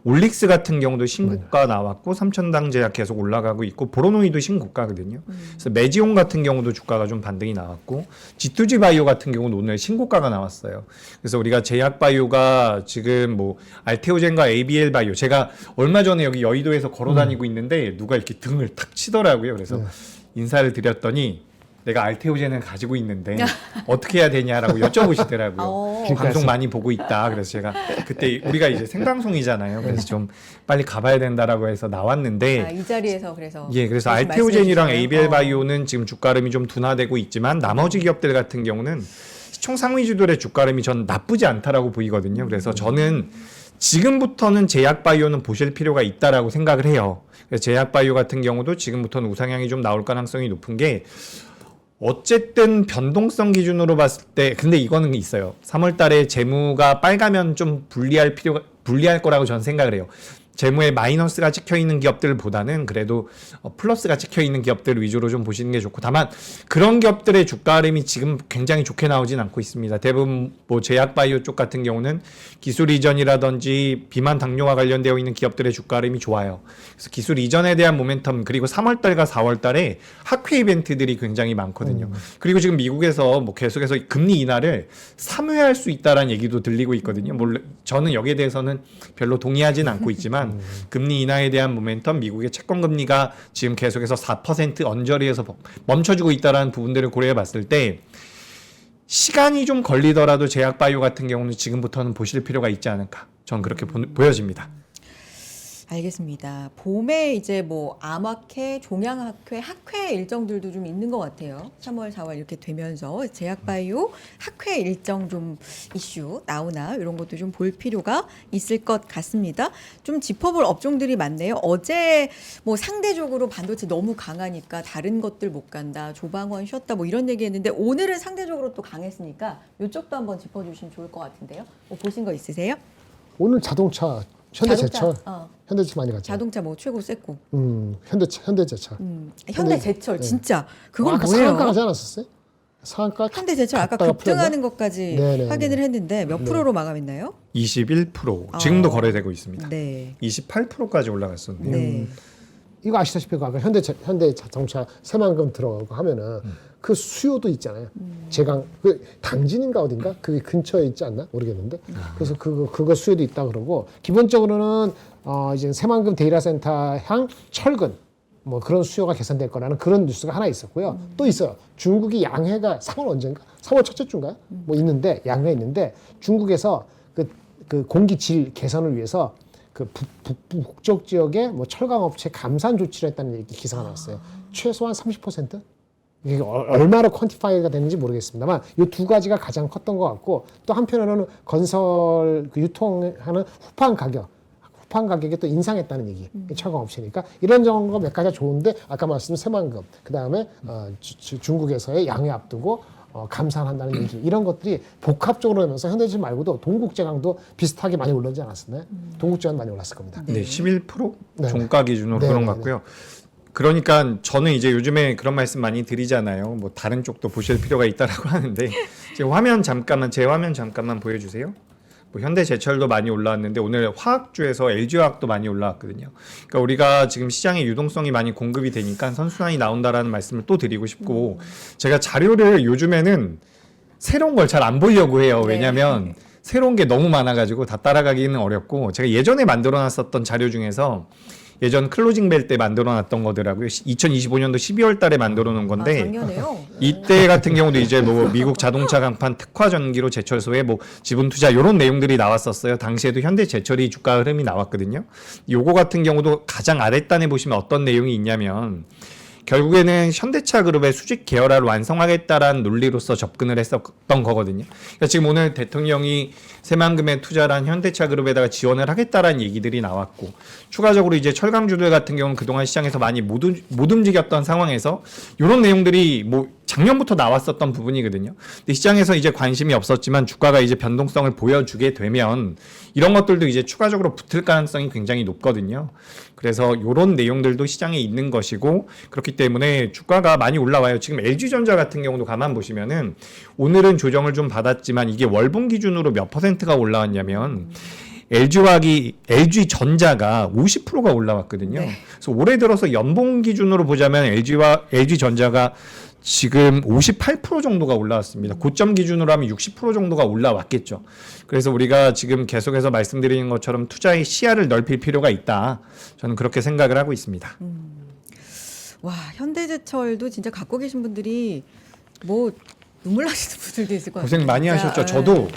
올릭스 같은 경우도 신고가 나왔고 삼천당 제약 계속 올라가고 있고 보로노이도 신고가거든요. 그래서 메지온 같은 경우도 주가가 좀 반등이 나왔고 G2G 바이오 같은 경우는 오늘 신고가가 나왔어요. 그래서 우리가 제약 바이오가 지금 뭐 알테오젠과 ABL 바이오 제가 얼마 전에 여기 여의도에서 걸어 다니고 있는데 누가 이렇게 등을 탁 치더라고요. 그래서 인사를 드렸더니 내가 알테오젠을 가지고 있는데 어떻게 해야 되냐라고 여쭤보시더라고요. 방송 많이 보고 있다. 그래서 제가 그때 우리가 이제 생방송이잖아요. 그래서 좀 빨리 가봐야 된다라고 해서 나왔는데 이 자리에서 그래서 그래서 알테오젠이랑 ABL 바이오는 지금 주가 흐름이 좀 둔화되고 있지만 나머지 기업들 같은 경우는 시총 상위주들의 주가 흐름이 전 나쁘지 않다라고 보이거든요. 그래서 저는 지금부터는 제약바이오는 보실 필요가 있다라고 생각을 해요. 그래서 제약바이오 같은 경우도 지금부터는 우상향이 좀 나올 가능성이 높은 게 어쨌든 변동성 기준으로 봤을 때 근데 이거는 있어요. 3월 달에 재무가 빨가면 좀 불리할 거라고 저는 생각을 해요. 재무에 마이너스가 찍혀 있는 기업들보다는 그래도 플러스가 찍혀 있는 기업들 위주로 좀 보시는 게 좋고 다만 그런 기업들의 주가 흐름이 지금 굉장히 좋게 나오진 않고 있습니다. 대부분 뭐 제약바이오 쪽 같은 경우는 기술 이전이라든지 비만 당뇨와 관련되어 있는 기업들의 주가 흐름이 좋아요. 그래서 기술 이전에 대한 모멘텀 그리고 3월 달과 4월 달에 학회 이벤트들이 굉장히 많거든요. 그리고 지금 미국에서 뭐 계속해서 금리 인하를 3회할 수 있다라는 얘기도 들리고 있거든요. 물론 저는 여기에 대해서는 별로 동의하진 않고 있지만 금리 인하에 대한 모멘텀 미국의 채권 금리가 지금 계속해서 4% 언저리에서 멈춰주고 있다라는 부분들을 고려해 봤을 때 시간이 좀 걸리더라도 제약바이오 같은 경우는 지금부터는 보실 필요가 있지 않을까 저는 그렇게 보여집니다. 알겠습니다. 봄에 이제 뭐 암학회, 종양학회, 학회 일정들도 좀 있는 것 같아요. 3월, 4월 이렇게 되면서 제약바이오 학회 일정 좀 이슈 나오나 이런 것도 좀 볼 필요가 있을 것 같습니다. 좀 짚어볼 업종들이 많네요. 어제 뭐 상대적으로 반도체 너무 강하니까 다른 것들 못 간다, 조방원 쉬었다 뭐 이런 얘기했는데 오늘은 상대적으로 또 강했으니까 이쪽도 한번 짚어주시면 좋을 것 같은데요. 뭐 보신 거 있으세요? 오늘 자동차 현대제철, 자동차, 현대차 많이 갔죠. 자동차 뭐 최고 셌고. 현대제철. 현대제철 진짜 그건 아까 뭐예요? 상한가 하지 않았었어요? 상한가 현대제철 아까 갔다가 급등하는 것까지 네네. 확인을 했는데 몇 프로로 마감했나요? 21% 지금도 거래되고 있습니다. 네. 28%까지 올라갔었네요. 네. 이거 아시다시피 아까 현대자동차 새만금 들어가고 하면은 그 수요도 있잖아요. 제강 그 당진인가 어딘가 그 근처에 있지 않나 모르겠는데 그래서 그거 수요도 있다 그러고 기본적으로는 이제 새만금 데이터센터 향 철근 뭐 그런 수요가 개선될 거라는 그런 뉴스가 하나 있었고요. 또 있어요. 중국이 양해가 3월 언젠가 3월 첫째 주인가요? 뭐 있는데 양해 있는데 중국에서 그 공기 질 개선을 위해서 그 북쪽 지역에 뭐 철강업체 감산 조치를 했다는 얘기 기사가 나왔어요. 최소한 30%? 이게 얼마나 퀀티파이가 되는지 모르겠습니다만 이 두 가지가 가장 컸던 것 같고 또 한편으로는 건설 그 유통하는 후판 가격이 또 인상했다는 얘기. 철강업체니까 이런 정도가 몇 가지가 좋은데 아까 말씀드린 새만금 그다음에 중국에서의 양해 앞두고 감산한다는 얘기 이런 것들이 복합적으로 하면서 현대제철 말고도 동국제강도 비슷하게 많이 올랐지 않았었나요? 동국제강 많이 올랐을 겁니다. 네, 11% 네. 종가 기준으로 네, 그런 네, 것 같고요. 그러니까 저는 이제 요즘에 그런 말씀 많이 드리잖아요. 뭐 다른 쪽도 보실 필요가 있다라고 하는데 지금 제 화면 잠깐만 보여주세요. 뭐 현대제철도 많이 올라왔는데 오늘 화학주에서 LG화학도 많이 올라왔거든요. 그러니까 우리가 지금 시장에 유동성이 많이 공급이 되니까 선순환이 나온다라는 말씀을 또 드리고 싶고 제가 자료를 요즘에는 새로운 걸 잘 안 보려고 해요. 왜냐하면 새로운 게 너무 많아가지고 다 따라가기는 어렵고 제가 예전에 만들어놨었던 자료 중에서 예전 클로징 벨 때 만들어놨던 거더라고요. 2025년도 12월 달에 만들어놓은 건데 작년에요. 이때 같은 경우도 이제 뭐 미국 자동차 강판 특화 전기로 제철소에 뭐 지분 투자 이런 내용들이 나왔었어요. 당시에도 현대제철이 주가 흐름이 나왔거든요. 요거 같은 경우도 가장 아랫단에 보시면 어떤 내용이 있냐면 결국에는 현대차 그룹의 수직 계열화를 완성하겠다라는 논리로서 접근을 했었던 거거든요. 그러니까 지금 오늘 대통령이 새만금에 투자한 현대차 그룹에다가 지원을 하겠다라는 얘기들이 나왔고 추가적으로 이제 철강주들 같은 경우는 그동안 시장에서 많이 못 움직였던 상황에서 이런 내용들이 뭐 작년부터 나왔었던 부분이거든요. 근데 시장에서 이제 관심이 없었지만 주가가 이제 변동성을 보여주게 되면 이런 것들도 이제 추가적으로 붙을 가능성이 굉장히 높거든요. 그래서 이런 내용들도 시장에 있는 것이고 그렇기 때문에 주가가 많이 올라와요. 지금 LG전자 같은 경우도 가만 보시면은 오늘은 조정을 좀 받았지만 이게 월봉 기준으로 몇 %가 올라왔냐면 LG전자가 50%가 올라왔거든요. 네. 그래서 올해 들어서 연봉 기준으로 보자면 LG전자가 지금 58% 정도가 올라왔습니다. 고점 기준으로 하면 60% 정도가 올라왔겠죠. 그래서 우리가 지금 계속해서 말씀드리는 것처럼 투자의 시야를 넓힐 필요가 있다. 저는 그렇게 생각을 하고 있습니다. 와, 현대제철도 진짜 갖고 계신 분들이 뭐 눈물 나시는 분들도 있을 것 같아요. 고생 많이 진짜. 하셨죠. 저도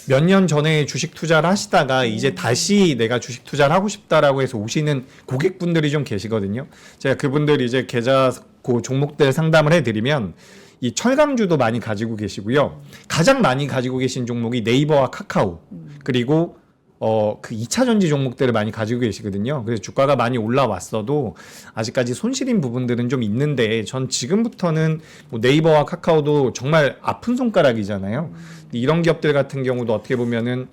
몇 년 전에 주식 투자를 하시다가 이제 다시 내가 주식 투자를 하고 싶다라고 해서 오시는 고객분들이 좀 계시거든요. 제가 그분들 이제 계좌 그 종목들 상담을 해드리면 이 철강주도 많이 가지고 계시고요. 가장 많이 가지고 계신 종목이 네이버와 카카오 그리고 그 2차 전지 종목들을 많이 가지고 계시거든요. 그래서 주가가 많이 올라왔어도 아직까지 손실인 부분들은 좀 있는데 전 지금부터는 뭐 네이버와 카카오도 정말 아픈 손가락이잖아요. 이런 기업들 같은 경우도 어떻게 보면은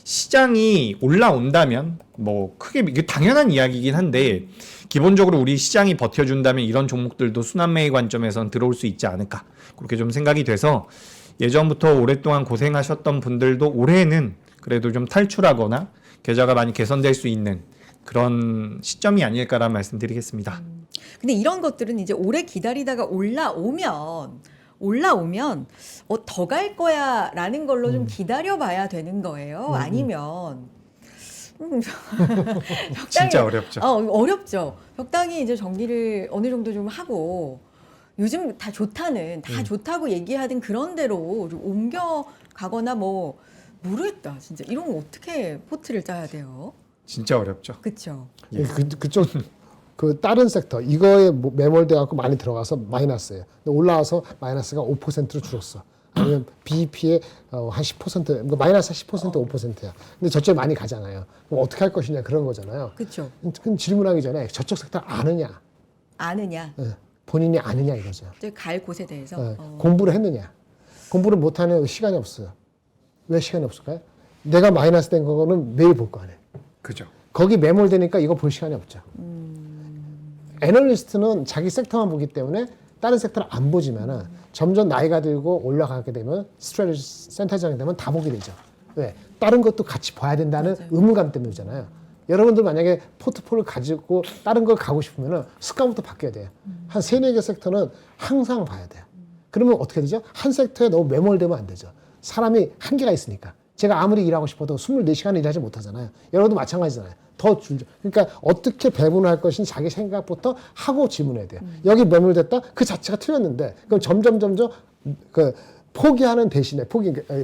시장이 올라온다면 뭐 크게 이게 당연한 이야기이긴 한데 기본적으로 우리 시장이 버텨준다면 이런 종목들도 순환매의 관점에선 들어올 수 있지 않을까 그렇게 좀 생각이 돼서 예전부터 오랫동안 고생하셨던 분들도 올해는 그래도 좀 탈출하거나 계좌가 많이 개선될 수 있는 그런 시점이 아닐까라는 말씀드리겠습니다. 근데 이런 것들은 이제 오래 기다리다가 올라오면 더 갈 거야라는 걸로 좀 기다려봐야 되는 거예요. 아니면 적당히, 진짜 어렵죠. 어렵죠. 적당히 이제 정리를 어느 정도 좀 하고 요즘 다 좋다고 얘기하던 그런 대로 좀 옮겨가거나 뭐 모르겠다. 진짜 이런 거 어떻게 포트를 짜야 돼요? 진짜 어렵죠. 그렇죠. 예. 그쪽 그 다른 섹터 이거에 매몰돼 갖고 많이 들어가서 마이너스예요. 근데 올라와서 마이너스가 5%로 줄었어. 아니면 BEP의 한 10%, 그러니까 마이너스 10% 5%야. 근데 저쪽에 많이 가잖아요. 그럼 어떻게 할 것이냐 그런 거잖아요. 그렇죠. 그럼 질문하기 전에 저쪽 섹터 아느냐, 아느냐. 본인이 아느냐 이거죠. 이제 갈 곳에 대해서 공부를 했느냐. 공부를 못하는 시간이 없어요. 왜 시간이 없을까요? 내가 마이너스 된 거는 매일 볼 거 아니에요. 그죠. 거기 매몰되니까 이거 볼 시간이 없죠. 애널리스트는 자기 섹터만 보기 때문에 다른 섹터를 안 보지만은 점점 나이가 들고 올라가게 되면 스트래티지 센터장이 되면 다 보게 되죠. 왜? 다른 것도 같이 봐야 된다는 의무감 때문이잖아요. 여러분들 만약에 포트폴리오를 가지고 다른 걸 가고 싶으면은 습관부터 바뀌어야 돼요. 한 3-4개 섹터는 항상 봐야 돼요. 그러면 어떻게 되죠? 한 섹터에 너무 매몰되면 안 되죠. 사람이 한계가 있으니까. 제가 아무리 일하고 싶어도 24시간 일하지 못하잖아요. 여러분도 마찬가지잖아요. 더 줄죠. 그러니까 어떻게 배분을 할 것인지 자기 생각부터 하고 질문해야 돼요. 여기 매몰됐다? 그 자체가 틀렸는데 그럼 점점 그 포기하는 대신에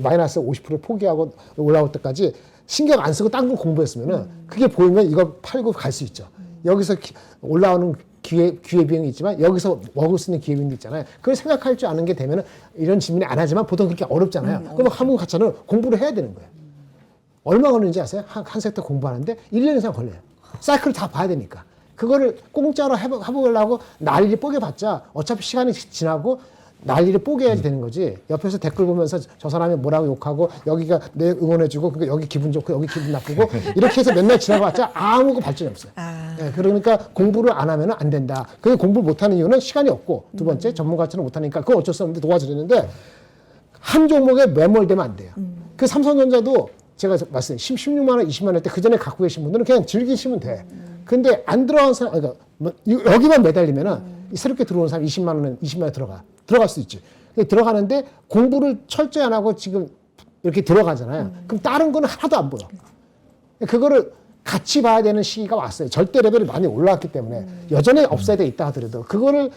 마이너스 50% 포기하고 올라올 때까지 신경 안 쓰고 딴 거 공부했으면은 그게 보이면 이거 팔고 갈 수 있죠. 여기서 올라오는 기회비용이 있지만 여기서 먹을 수 있는 기회비용도 있잖아요. 그걸 생각할 줄 아는 게 되면은 이런 질문이 안 하지만 보통 그렇게 어렵잖아요. 그럼 한국 가차는 공부를 해야 되는 거예요. 얼마 걸리는지 아세요? 한 섹터 공부하는데 1년 이상 걸려요. 사이클을 다 봐야 되니까. 그거를 공짜로 해보려고 난리를 뽀개봤자 어차피 시간이 지나고 난리를 뽀개야지 되는 거지. 옆에서 댓글 보면서 저 사람이 뭐라고 욕하고 여기가 내 응원해주고 그러니까 여기 기분 좋고 여기 기분 나쁘고 이렇게 해서 맨날 지나가봤자 아무 발전이 없어요. 네, 그러니까 공부를 안 하면 안 된다. 그게 공부를 못하는 이유는 시간이 없고 두 번째 전문가처럼 못하니까 그건 어쩔 수 없는데 도와주려는데 한 종목에 매몰되면 안 돼요. 그 삼성전자도 제가 말씀 16만 원, 20만 원 때 그 전에 갖고 계신 분들은 그냥 즐기시면 돼. 근데 안 들어간 사람, 그러니까 여기만 매달리면은 새롭게 들어오는 사람 20만 원은 20만 원 들어갈 수 있지. 들어가는데 공부를 철저히 안 하고 지금 이렇게 들어가잖아요. 그럼 다른 거는 하나도 안 보여. 그거를 같이 봐야 되는 시기가 왔어요. 절대 레벨이 많이 올라왔기 때문에 여전히 업사이드에 있다 하더라도 그거를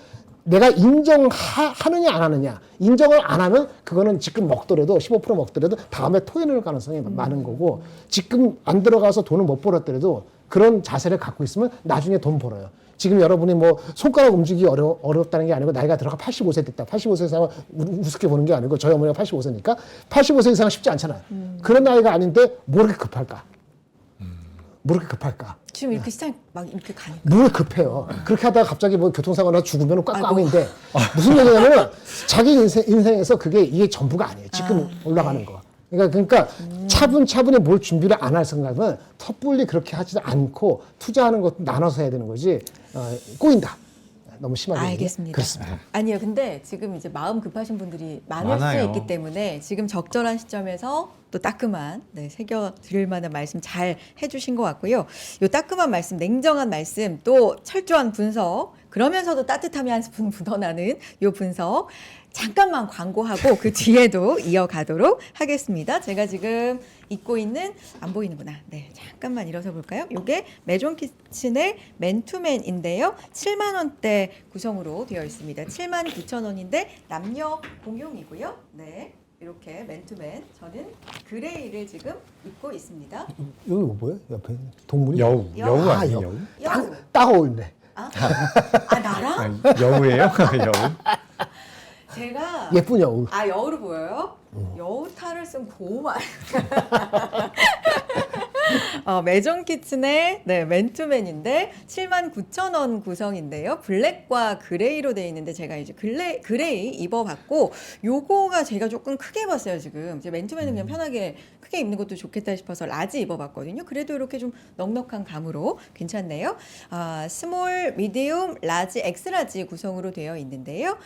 내가 인정하느냐 안 하느냐. 인정을 안 하면 그거는 지금 먹더라도 15% 먹더라도 다음에 토해낼 가능성이 많은 거고 지금 안 들어가서 돈을 못 벌었더라도 그런 자세를 갖고 있으면 나중에 돈 벌어요. 지금 여러분이 뭐 손가락 움직이기 어렵다는 게 아니고 나이가 들어가 85세 됐다. 85세 이상은 우습게 보는 게 아니고 저희 어머니가 85세니까 85세 이상은 쉽지 않잖아요. 그런 나이가 아닌데 뭐 이렇게 급할까? 뭐 이렇게 급할까? 지금 이렇게 시장이 막 이렇게 가니까. 뭘 급해요. 그렇게 하다가 갑자기 뭐 교통사고 나 죽으면 꽉꽝인데 무슨 얘기냐면 자기 인생에서 이게 전부가 아니에요. 지금 올라가는 거. 그러니까 차분차분히 뭘 준비를 안 할 생각은 섣불리 그렇게 하지도 않고 투자하는 것도 나눠서 해야 되는 거지. 꼬인다. 너무 심하게. 알겠습니다. 그렇습니다. 아니요, 근데 지금 이제 마음 급하신 분들이 많을 많아요. 수 있기 때문에 지금 적절한 시점에서 또 따끔한 새겨 드릴 만한 말씀 잘 해주신 것 같고요. 요 따끔한 말씀, 냉정한 말씀, 또 철저한 분석, 그러면서도 따뜻함이 한 스푼 묻어나는 요 분석 잠깐만 광고하고 그 뒤에도 이어가도록 하겠습니다. 제가 지금 입고 있는 안 보이는구나. 네, 잠깐만 일어서 볼까요? 이게 메존 키친의 맨투맨인데요. 7만 원대 구성으로 되어 있습니다. 79,000원인데 남녀 공용이고요. 네, 이렇게 맨투맨. 저는 그레이를 지금 입고 있습니다. 여기 뭐예요? 옆에 동물이? 여우 아니에요? 여우. 여우? 딱 어울리네. 나랑? 여우예요? 여우? 제가 예쁜 여우. 여우로 보여요? 여우 탈을 쓴 고만 매종 키친의 네, 맨투맨인데 79,000원 구성인데요. 블랙과 그레이로 되어 있는데 제가 이제 그레이 입어봤고 요거가 제가 조금 크게 봤어요 지금. 이제 맨투맨은 그냥 편하게 크게 입는 것도 좋겠다 싶어서 라지 입어봤거든요. 그래도 이렇게 좀 넉넉한 감으로 괜찮네요. 스몰, 미디움, 라지, 엑스라지 구성으로 되어 있는데요.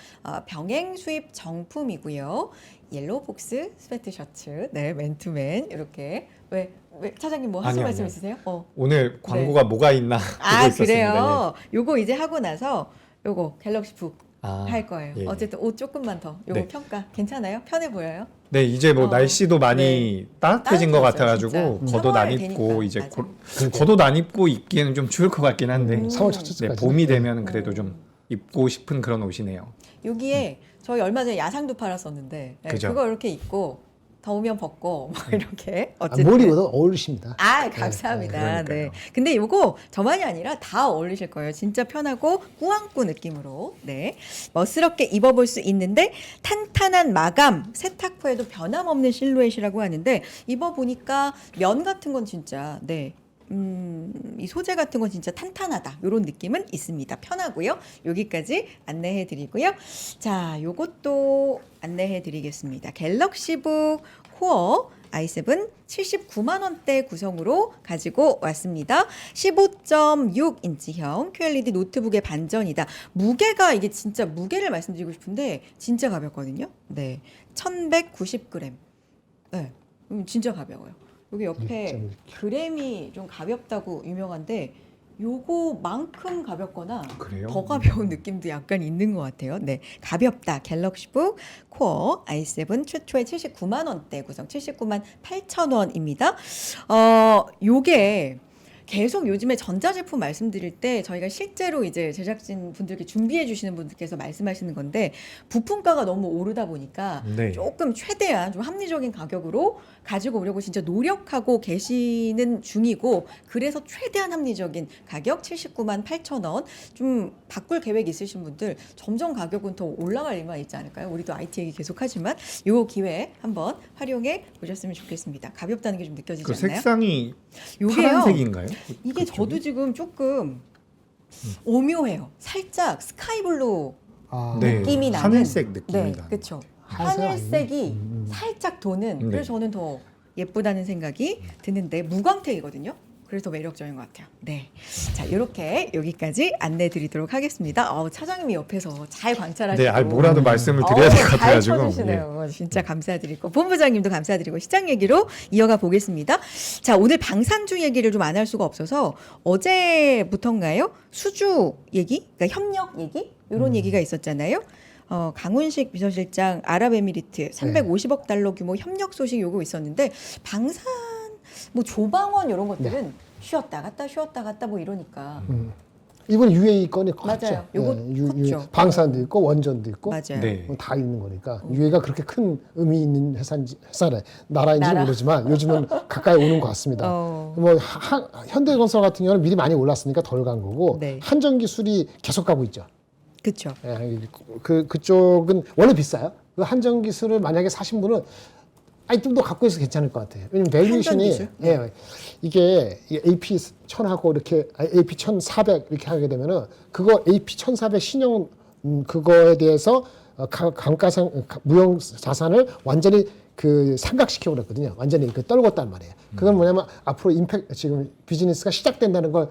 병행 수입 정품이고요. 옐로우 복스 스웨트 셔츠, 네 맨투맨 이렇게 왜 차장님 뭐 하실 아니요, 말씀 아니요. 있으세요? 오늘 광고가 뭐가 있나 보고 아 있었습니다. 그래요. 요거 이제 하고 나서 요거 갤럭시 북 아, 할 거예요. 예. 어쨌든 옷 조금만 더. 요거 네. 평가 괜찮아요? 편해 보여요? 네, 이제 뭐 날씨도 많이 따뜻해진 것 따뜻해졌어요, 같아가지고 진짜. 겉옷 안 3월 입고 되니까. 이제 맞아. 겉옷 안 입고 입기에는 좀 추울 것 같긴 한데 3월 첫 네, 주까지. 봄이 되면 그래도 좀 입고 싶은 그런 옷이네요. 여기에 저희 얼마 전에 야상도 팔았었는데 네, 그죠. 그거 이렇게 입고 더우면 벗고 뭐 이렇게 뭘 입어도 어울리십니다. 감사합니다. 네. 그러니까요. 근데 이거 저만이 아니라 다 어울리실 거예요. 진짜 편하고 꾸안꾸 느낌으로. 네. 멋스럽게 입어볼 수 있는데 탄탄한 마감, 세탁 후에도 변함없는 실루엣이라고 하는데 입어보니까 면 같은 건 진짜 네. 이 소재 같은 건 진짜 탄탄하다. 이런 느낌은 있습니다. 편하고요. 여기까지 안내해 드리고요. 자, 요것도 안내해 드리겠습니다. 갤럭시북 코어 i7 79만 원대 구성으로 가지고 왔습니다. 15.6인치형 QLED 노트북의 반전이다. 무게가 이게 진짜 무게를 말씀드리고 싶은데 진짜 가볍거든요. 네. 1190g. 네. 진짜 가벼워요. 여기 옆에 6.1kg. 그램이 좀 가볍다고 유명한데 요거만큼 가볍거나 그래요? 더 가벼운 느낌도 약간 있는 것 같아요. 네, 가볍다. 갤럭시북 코어 i7 최초의 79만 원대 구성 79만 8천 원입니다. 요게 계속 요즘에 전자제품 말씀드릴 때 저희가 실제로 이제 제작진 분들께 준비해 주시는 분들께서 말씀하시는 건데 부품가가 너무 오르다 보니까 네. 조금 최대한 좀 합리적인 가격으로 가지고 오려고 진짜 노력하고 계시는 중이고 그래서 최대한 합리적인 가격 79만 8천 원 좀 바꿀 계획 있으신 분들 점점 가격은 더 올라갈 일만 있지 않을까요? 우리도 IT 얘기 계속하지만 요 기회 한번 활용해 보셨으면 좋겠습니다. 가볍다는 게 좀 느껴지지 그 않나요? 색상이 요게요. 파란색인가요? 이게 저도 지금 조금 오묘해요. 살짝 스카이블루 아, 네. 느낌이 나는 하늘색 느낌이 네, 나는. 그렇죠. 하늘색 하늘색이 살짝 도는 네. 그래서 저는 더 예쁘다는 생각이 드는데 무광택이거든요. 그래서 더 매력적인 것 같아요. 네, 자 이렇게 여기까지 안내드리도록 하겠습니다. 차장님이 옆에서 잘 관찰하시고 네, 뭐라도 말씀을 드려야 될 것 잘 같아가지고. 쳐주시네요. 진짜 감사드리고 본부장님도 감사드리고 시장 얘기로 이어가 보겠습니다. 자 오늘 방산주 얘기를 좀 안 할 수가 없어서 어제부터인가요? 수주 얘기, 그러니까 협력 얘기 이런 얘기가 있었잖아요. 강훈식 비서실장 아랍에미리트 350억 달러 규모 협력 소식 요거 있었는데 방산 뭐 조방원 이런 것들은 쉬었다 갔다 뭐 이러니까 이번 UAE 건이 컸죠. 맞아요. 요거 컸죠. 방산도 있고 원전도 있고 맞아요. 네. 다 있는 거니까 UAE가 그렇게 큰 의미 있는 나라인지 모르지만 요즘은 가까이 오는 것 같습니다. 뭐 현대건설 같은 경우는 미리 많이 올랐으니까 덜 간 거고 네. 한전기술이 계속 가고 있죠. 그렇죠. 예, 그쪽은 원래 비싸요. 그 한전기술을 만약에 사신 분은 좀 더 갖고 있어도 괜찮을 것 같아요. 왜냐면 밸류에이션이 한전기술? 이게 AP 1000하고 이렇게 AP 1400 이렇게 하게 되면은 그거 AP 1400 신용 그거에 대해서 감가상 무형 자산을 완전히 그 삼각시켜 버렸거든요. 완전히 그 떨궜단 말이에요. 그건 뭐냐면 앞으로 임팩트 지금 비즈니스가 시작된다는 걸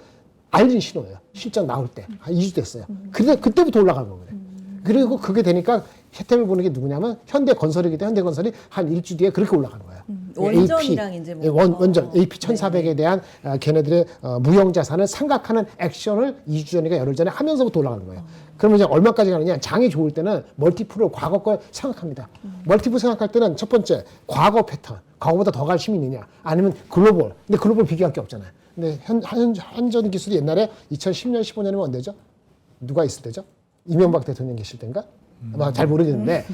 알린 신호예요. 실적 나올 때. 한 2주 됐어요. 근데 그때부터 올라간 거예요. 그리고 그게 되니까 혜택을 보는 게 누구냐면 현대건설이기 때문에 현대건설이 한 일주 뒤에 그렇게 올라가는 거예요. 원전이랑 이제 뭐 원전 AP 1400에 대한 걔네들의 무형 자산을 삼각하는 액션을 2주 전이가 열흘 전에 하면서부터 올라가는 거예요. 그러면 이제 얼마까지 가느냐? 장이 좋을 때는 멀티플을 과거 걸 생각합니다. 멀티플 생각할 때는 첫 번째 과거 패턴, 과거보다 더 갈 힘이 있느냐? 아니면 글로벌. 근데 글로벌 비교할 게 없잖아요. 근데 한전 기술이 옛날에 2010년, 15년이면 언제죠? 누가 있을 때죠? 이명박 대통령 계실 때인가? 잘 모르겠는데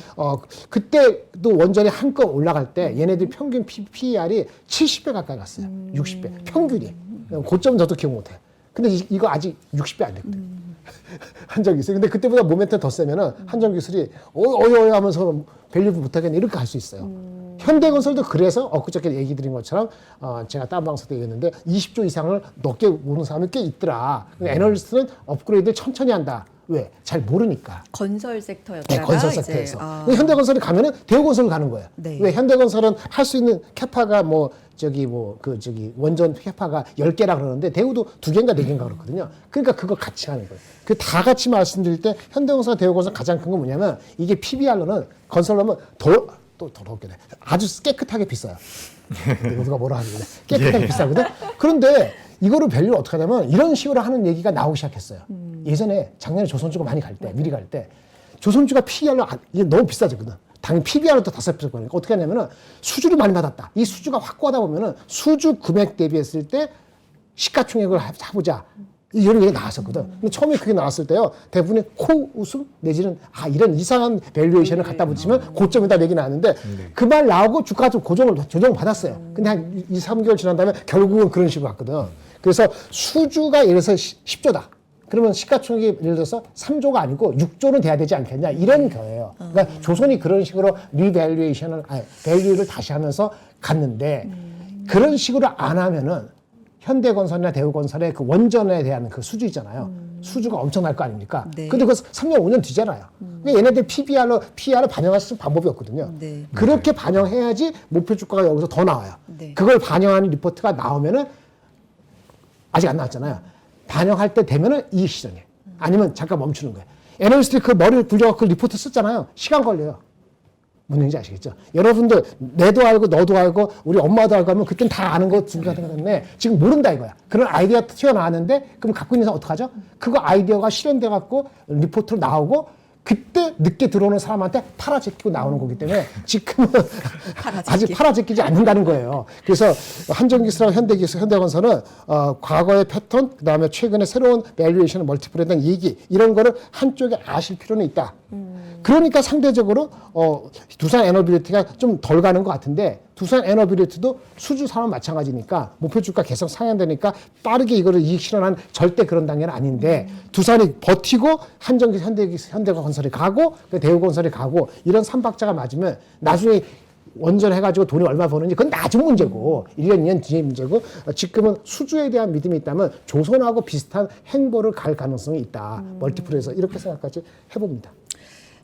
그때도 원전이 한껏 올라갈 때 얘네들 평균 PER이 70배 가까이 갔어요. 60배 평균이. 고점 저도 기억 못해. 근데 이거 아직 60배 안 됐거든. 한전 기술. 근데 그때보다 모멘텀 더 세면은 한전 기술이 어이 하면서 밸류 못하겠네 이렇게 갈 수 있어요. 현대건설도 그래서 엊그저께 얘기 드린 것처럼 제가 다른 방송 때 얘기했는데 20조 이상을 넘게 오는 사람이 꽤 있더라. 애널리스트는 업그레이드를 천천히 한다. 왜? 잘 모르니까. 건설 섹터였다가 네, 건설 이제, 섹터에서. 현대건설이 가면은 대우건설을 가는 거예요. 네. 왜? 현대건설은 할 수 있는 캐파가 원전 캐파가 10개라 그러는데 대우도 2개인가 4개인가 그렇거든요. 그러니까 그거 같이 하는 거예요. 그 다 같이 말씀드릴 때 현대건설, 대우건설 가장 큰 건 뭐냐면 이게 PBR로는 건설로는 또 더럽게 돼. 아주 깨끗하게 비싸요. 누가 뭐라 하는데 깨끗하게 비싸거든. 그런데 이거를 밸류를 어떻게 하냐면 이런 식으로 하는 얘기가 나오기 시작했어요. 예전에 작년에 조선주가 많이 갈 때, 미리 갈 때 조선주가 PBR로 이게 너무 비싸졌거든. 당연히 PBR로 또 5배 거니까 어떻게 하냐면은 수주를 많이 받았다. 이 수주가 확고하다 보면은 수주 금액 대비했을 때 시가총액을 해보자. 이런 얘기가 나왔었거든. 근데 처음에 그게 나왔을 때요, 대부분이 코웃음 내지는 이런 이상한 밸류에이션을 갖다 붙이면 고점에다 내기 나왔는데 그 말 나오고 주가가 좀 조정을 받았어요. 근데 한 2, 3개월 지난 다음에 결국은 그런 식으로 갔거든. 그래서 수주가 예를 들어서 10조다. 그러면 시가총액이 예를 들어서 3조가 아니고 6조는 돼야 되지 않겠냐 이런 거예요. 그러니까 조선이 그런 식으로 밸류를 다시 하면서 갔는데 그런 식으로 안 하면은 현대건설이나 대우건설의 그 원전에 대한 그 수주 있잖아요. 수주가 엄청날 거 아닙니까? 네. 근데 그 3년, 5년 뒤잖아요. 그러니까 얘네들 PBR을 반영할 수 있는 방법이 없거든요. 네. 그렇게 반영해야지 목표 주가가 여기서 더 나와요. 네. 그걸 반영하는 리포트가 나오면은 아직 안 나왔잖아요. 반영할 때 되면은 이익 실현이에요. 아니면 잠깐 멈추는 거예요. 애널리스트들이 그 머리를 굴려갖고 그 리포트 썼잖아요. 시간 걸려요. 뭔 얘기인지 아시겠죠? 여러분들 내도 알고 너도 알고 우리 엄마도 알고 하면 그땐 다 아는 거 같은데 지금 모른다 이거야. 그런 아이디어가 튀어나왔는데 그럼 갖고 있는 사람 어떡하죠? 그거 아이디어가 실현돼 갖고 리포트로 나오고 그때 늦게 들어오는 사람한테 팔아제끼고 나오는 거기 때문에 지금은 아직 팔아제끼지 않는다는 거예요. 그래서 한전기술하고 현대건설은 과거의 패턴, 그다음에 최근에 새로운 밸류에이션 멀티플에 대한 얘기 이런 거를 한쪽에 아실 필요는 있다. 그러니까 상대적으로 두산 에너빌리티가 좀 덜 가는 것 같은데 두산 에너빌리티도 수주 산업 마찬가지니까 목표 주가 계속 상향되니까 빠르게 이거를 이익 실현한 절대 그런 단계는 아닌데 두산이 버티고 현대건설이 가고 대우건설이 가고 이런 삼박자가 맞으면 나중에 원전해가지고 돈이 얼마 버는지 그건 나중 문제고 1년, 2년 뒤의 문제고 지금은 수주에 대한 믿음이 있다면 조선하고 비슷한 행보를 갈 가능성이 있다. 멀티플에서 이렇게 생각까지 해봅니다.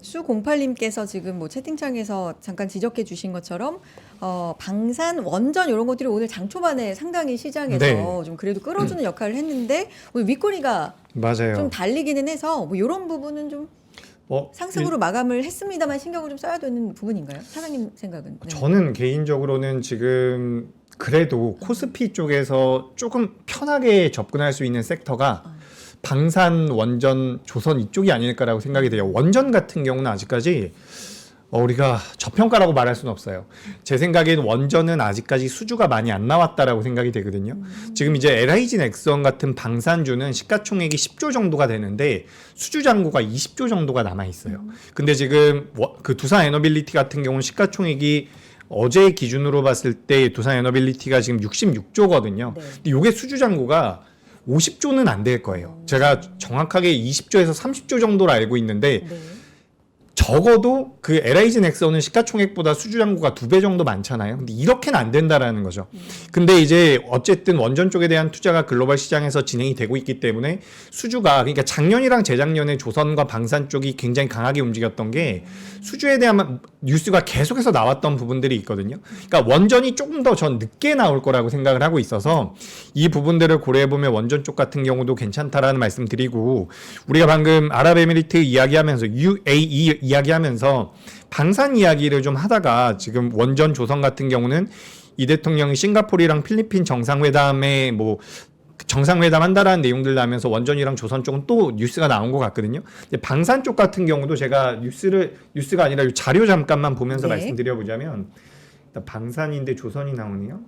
수08님께서 지금 뭐 채팅창에서 잠깐 지적해 주신 것처럼 방산, 원전 이런 것들이 오늘 장 초반에 상당히 시장에서 네. 좀 그래도 끌어주는 역할을 했는데 오늘 윗꼬리가 맞아요. 좀 달리기는 해서 뭐 이런 부분은 좀 상승으로 마감을 했습니다만 신경을 좀 써야 되는 부분인가요? 사장님 생각은? 네. 저는 개인적으로는 지금 그래도 코스피 쪽에서 조금 편하게 접근할 수 있는 섹터가 방산, 원전, 조선 이쪽이 아닐까라고 생각이 돼요. 원전 같은 경우는 아직까지 우리가 저평가라고 말할 수는 없어요. 제 생각엔 원전은 아직까지 수주가 많이 안 나왔다라고 생각이 되거든요. 지금 이제 LIG 넥스원 같은 방산주는 시가총액이 10조 정도가 되는데 수주 잔고가 20조 정도가 남아 있어요. 근데 지금 그 두산 에너빌리티 같은 경우는 시가총액이 어제 기준으로 봤을 때 두산 에너빌리티가 지금 66조거든요. 네. 근데 이게 수주 잔고가 50조는 안 될 거예요. 제가 정확하게 20조에서 30조 정도로 알고 있는데 네. 적어도 그 LIG 넥슨은 시가총액보다 수주 잔고가 2배 정도 많잖아요. 근데 이렇게는 안 된다라는 거죠. 근데 이제 어쨌든 원전 쪽에 대한 투자가 글로벌 시장에서 진행이 되고 있기 때문에 수주가 그러니까 작년이랑 재작년에 조선과 방산 쪽이 굉장히 강하게 움직였던 게 수주에 대한 뉴스가 계속해서 나왔던 부분들이 있거든요. 그러니까 원전이 조금 더 전 늦게 나올 거라고 생각을 하고 있어서 이 부분들을 고려해 보면 원전 쪽 같은 경우도 괜찮다라는 말씀 드리고 우리가 방금 아랍에미리트 이야기하면서 UAE 이야기하면서 방산 이야기를 좀 하다가 지금 원전 조선 같은 경우는 이 대통령이 싱가포르랑 필리핀 정상회담에 정상회담 한다라는 내용들 나면서 원전이랑 조선 쪽은 또 뉴스가 나온 것 같거든요. 근데 방산 쪽 같은 경우도 제가 뉴스가 아니라 자료 잠깐만 보면서 네. 말씀드려보자면 일단 방산인데 조선이 나오네요.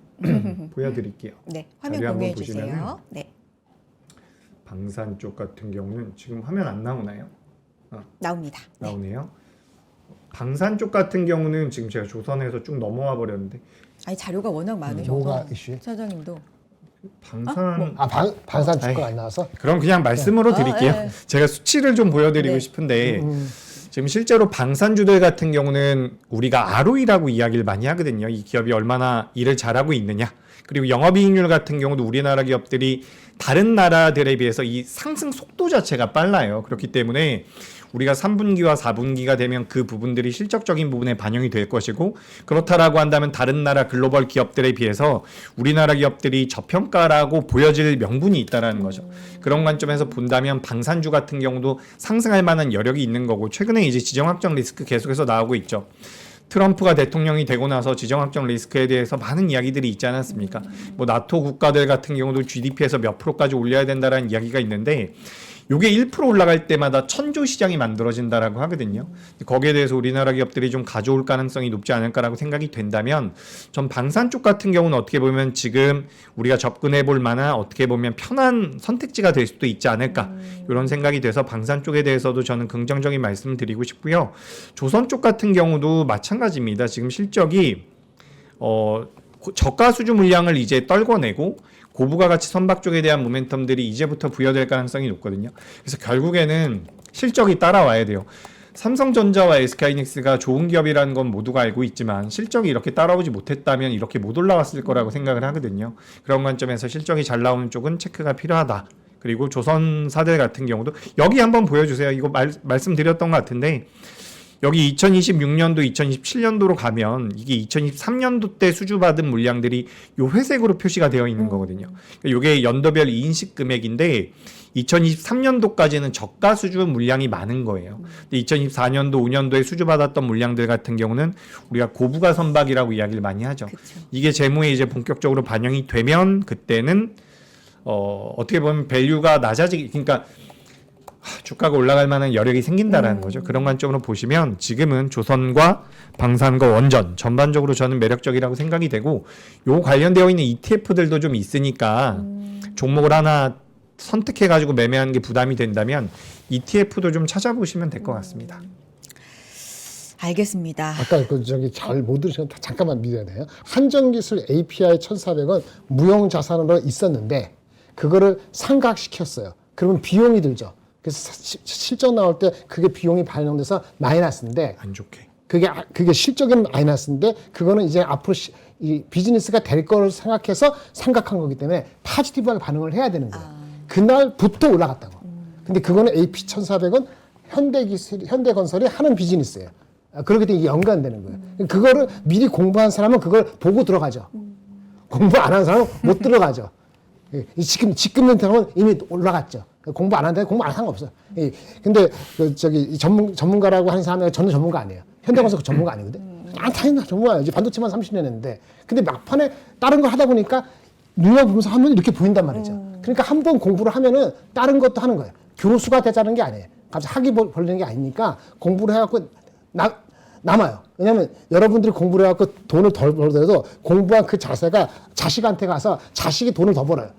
보여드릴게요. 네, 화면 자료 한번 공유해 보시면은 주세요. 네, 방산 쪽 같은 경우는 지금 화면 안 나오나요? 나옵니다. 나오네요. 방산 쪽 같은 경우는 지금 제가 조선에서 쭉 넘어와 버렸는데 아니 자료가 워낙 많으셔서 뭐가 이슈예요? 사장님도 방산 방산 주가가 안 나와서 그럼 그냥 말씀으로 드릴게요. 네. 제가 수치를 좀 보여드리고 네. 싶은데 지금 실제로 방산주들 같은 경우는 우리가 ROE라고 이야기를 많이 하거든요. 이 기업이 얼마나 일을 잘하고 있느냐. 그리고 영업이익률 같은 경우도 우리나라 기업들이 다른 나라들에 비해서 이 상승 속도 자체가 빨라요. 그렇기 때문에 우리가 3분기와 4분기가 되면 그 부분들이 실적적인 부분에 반영이 될 것이고, 그렇다라고 한다면 다른 나라 글로벌 기업들에 비해서 우리나라 기업들이 저평가라고 보여질 명분이 있다라는 거죠. 그런 관점에서 본다면 방산주 같은 경우도 상승할 만한 여력이 있는 거고, 최근에 이제 지정학적 리스크 계속해서 나오고 있죠. 트럼프가 대통령이 되고 나서 지정학적 리스크에 대해서 많은 이야기들이 있지 않았습니까? 뭐 나토 국가들 같은 경우도 GDP에서 몇 프로까지 올려야 된다라는 이야기가 있는데, 요게 1% 올라갈 때마다 천조 시장이 만들어진다라고 하거든요. 거기에 대해서 우리나라 기업들이 좀 가져올 가능성이 높지 않을까라고 생각이 된다면, 전 방산 쪽 같은 경우는 어떻게 보면 지금 우리가 접근해 볼 만한 어떻게 보면 편한 선택지가 될 수도 있지 않을까, 이런 생각이 돼서 방산 쪽에 대해서도 저는 긍정적인 말씀을 드리고 싶고요. 조선 쪽 같은 경우도 마찬가지입니다. 지금 실적이 저가 수주 물량을 이제 떨궈내고 고부가 가치 선박 쪽에 대한 모멘텀들이 이제부터 부여될 가능성이 높거든요. 그래서 결국에는 실적이 따라와야 돼요. 삼성전자와 SK하이닉스가 좋은 기업이라는 건 모두가 알고 있지만 실적이 이렇게 따라오지 못했다면 이렇게 못 올라왔을 거라고 생각을 하거든요. 그런 관점에서 실적이 잘 나오는 쪽은 체크가 필요하다. 그리고 조선사들 같은 경우도 여기 한번 보여주세요. 이거 말씀드렸던 것 같은데, 여기 2026년도, 2027년도로 가면 이게 2023년도 때 수주받은 물량들이 요 회색으로 표시가 되어 있는 거거든요. 이게 연도별 인식 금액인데 2023년도까지는 저가 수주 물량이 많은 거예요. 근데 2024년도, 5년도에 수주받았던 물량들 같은 경우는 우리가 고부가 선박이라고 이야기를 많이 하죠. 그쵸. 이게 재무에 이제 본격적으로 반영이 되면 그때는 어떻게 보면 밸류가 낮아지기, 그러니까 주가가 올라갈 만한 여력이 생긴다라는 거죠. 그런 관점으로 보시면 지금은 조선과 방산과 원전 전반적으로 저는 매력적이라고 생각이 되고, 요 관련되어 있는 ETF들도 좀 있으니까 종목을 하나 선택해가지고 매매하는 게 부담이 된다면 ETF도 좀 찾아보시면 될 것 같습니다. 알겠습니다. 아까 잘 못 들으셨는데 잠깐만 믿어야 돼요. 한전기술 API 1,400원 무형 자산으로 있었는데 그거를 상각시켰어요. 그러면 비용이 들죠. 그래서 실적 나올 때 그게 비용이 반영돼서 마이너스인데, 안 좋게. 그게 실적은 마이너스인데 그거는 이제 앞으로 이 비즈니스가 될 거를 생각해서 상각한 거기 때문에 파지티브하게 반응을 해야 되는 거예요. 그날부터 올라갔다고. 근데 그거는 AP 1,400은 현대건설이 하는 비즈니스예요. 그렇기 때문에 이게 연관되는 거예요. 그거를 미리 공부한 사람은 그걸 보고 들어가죠. 공부 안 한 사람은 못 들어가죠. 지금 멘트는 이미 올라갔죠. 공부 안 하는데 공부 안 하는 거 없어요. 근데 전문가라고 하는 사람은 저는 전문가 아니에요. 현대건설 전문가 아니거든. 당연히 전문가예요. 반도체만 30년 했는데. 근데 막판에 다른 걸 하다 보니까 눈여보면서 하면 이렇게 보인단 말이죠. 그러니까 한 번 공부를 하면은 다른 것도 하는 거예요. 교수가 되자는 게 아니에요. 갑자기 학위 벌리는 게 아니니까 공부를 해갖고 남아요. 왜냐면 여러분들이 공부를 해갖고 돈을 덜 벌더라도 공부한 그 자세가 자식한테 가서 자식이 돈을 더 벌어요.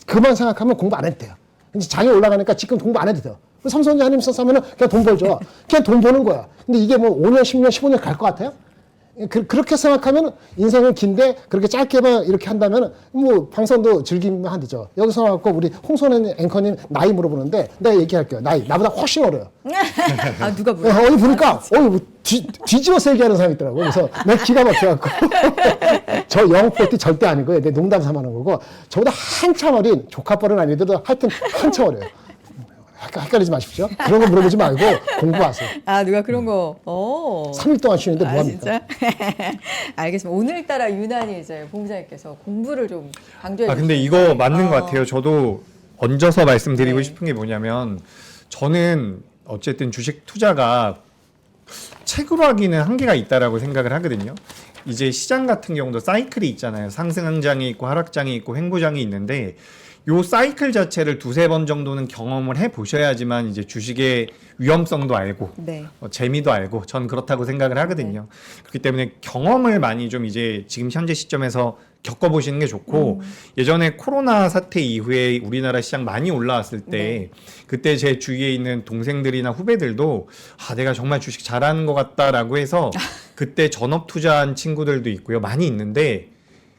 그만 생각하면 공부 안 해도 돼요. 이제 장이 올라가니까 지금 공부 안 해도 돼요. 삼성전자님 썼으면 그냥 돈 벌죠. 그냥 돈 버는 거야. 근데 이게 뭐 5년, 10년, 15년 갈 것 같아요? 그렇게 생각하면 인생은 긴데 그렇게 짧게만 이렇게 한다면 뭐 방송도 즐기면 안 되죠. 여기서 와서 우리 홍선혜 앵커님 나이 물어보는데 내가 얘기할게요. 나보다 훨씬 어려요. 아, 누가 물어요? 어디 보니까 뒤집어서 얘기하는 사람이 있더라고. 그래서 내가 기가 막혀갖고 저 영포티 절대 아니고요. 내 농담 삼아하는 거고 저보다 한참 어린 조카뻘은 아니더라도 하여튼 한참 어려요. 헷갈리지 마십시오. 그런 거 물어보지 말고 공부하세요. 아, 누가 그런 거. 3일 동안 쉬는데 뭐합니까? 진짜? 알겠습니다. 오늘따라 유난히 이제 본부장님께서 공부를 좀 강조해 주시죠. 근데 이거 맞는 것 같아요. 저도 얹어서 말씀드리고 싶은 게 뭐냐면, 저는 어쨌든 주식 투자가 책으로 하기는 한계가 있다라고 생각을 하거든요. 이제 시장 같은 경우도 사이클이 있잖아요. 상승장이 있고 하락장이 있고 횡보장이 있는데, 요 사이클 자체를 두세 번 정도는 경험을 해 보셔야지만 이제 주식의 위험성도 알고 네. 재미도 알고, 전 그렇다고 생각을 하거든요. 그렇기 때문에 경험을 많이 좀 이제 지금 현재 시점에서 겪어보시는 게 좋고, 예전에 코로나 사태 이후에 우리나라 시장 많이 올라왔을 때 그때 제 주위에 있는 동생들이나 후배들도 내가 정말 주식 잘하는 것 같다라고 해서 그때 전업 투자한 친구들도 있고요. 많이 있는데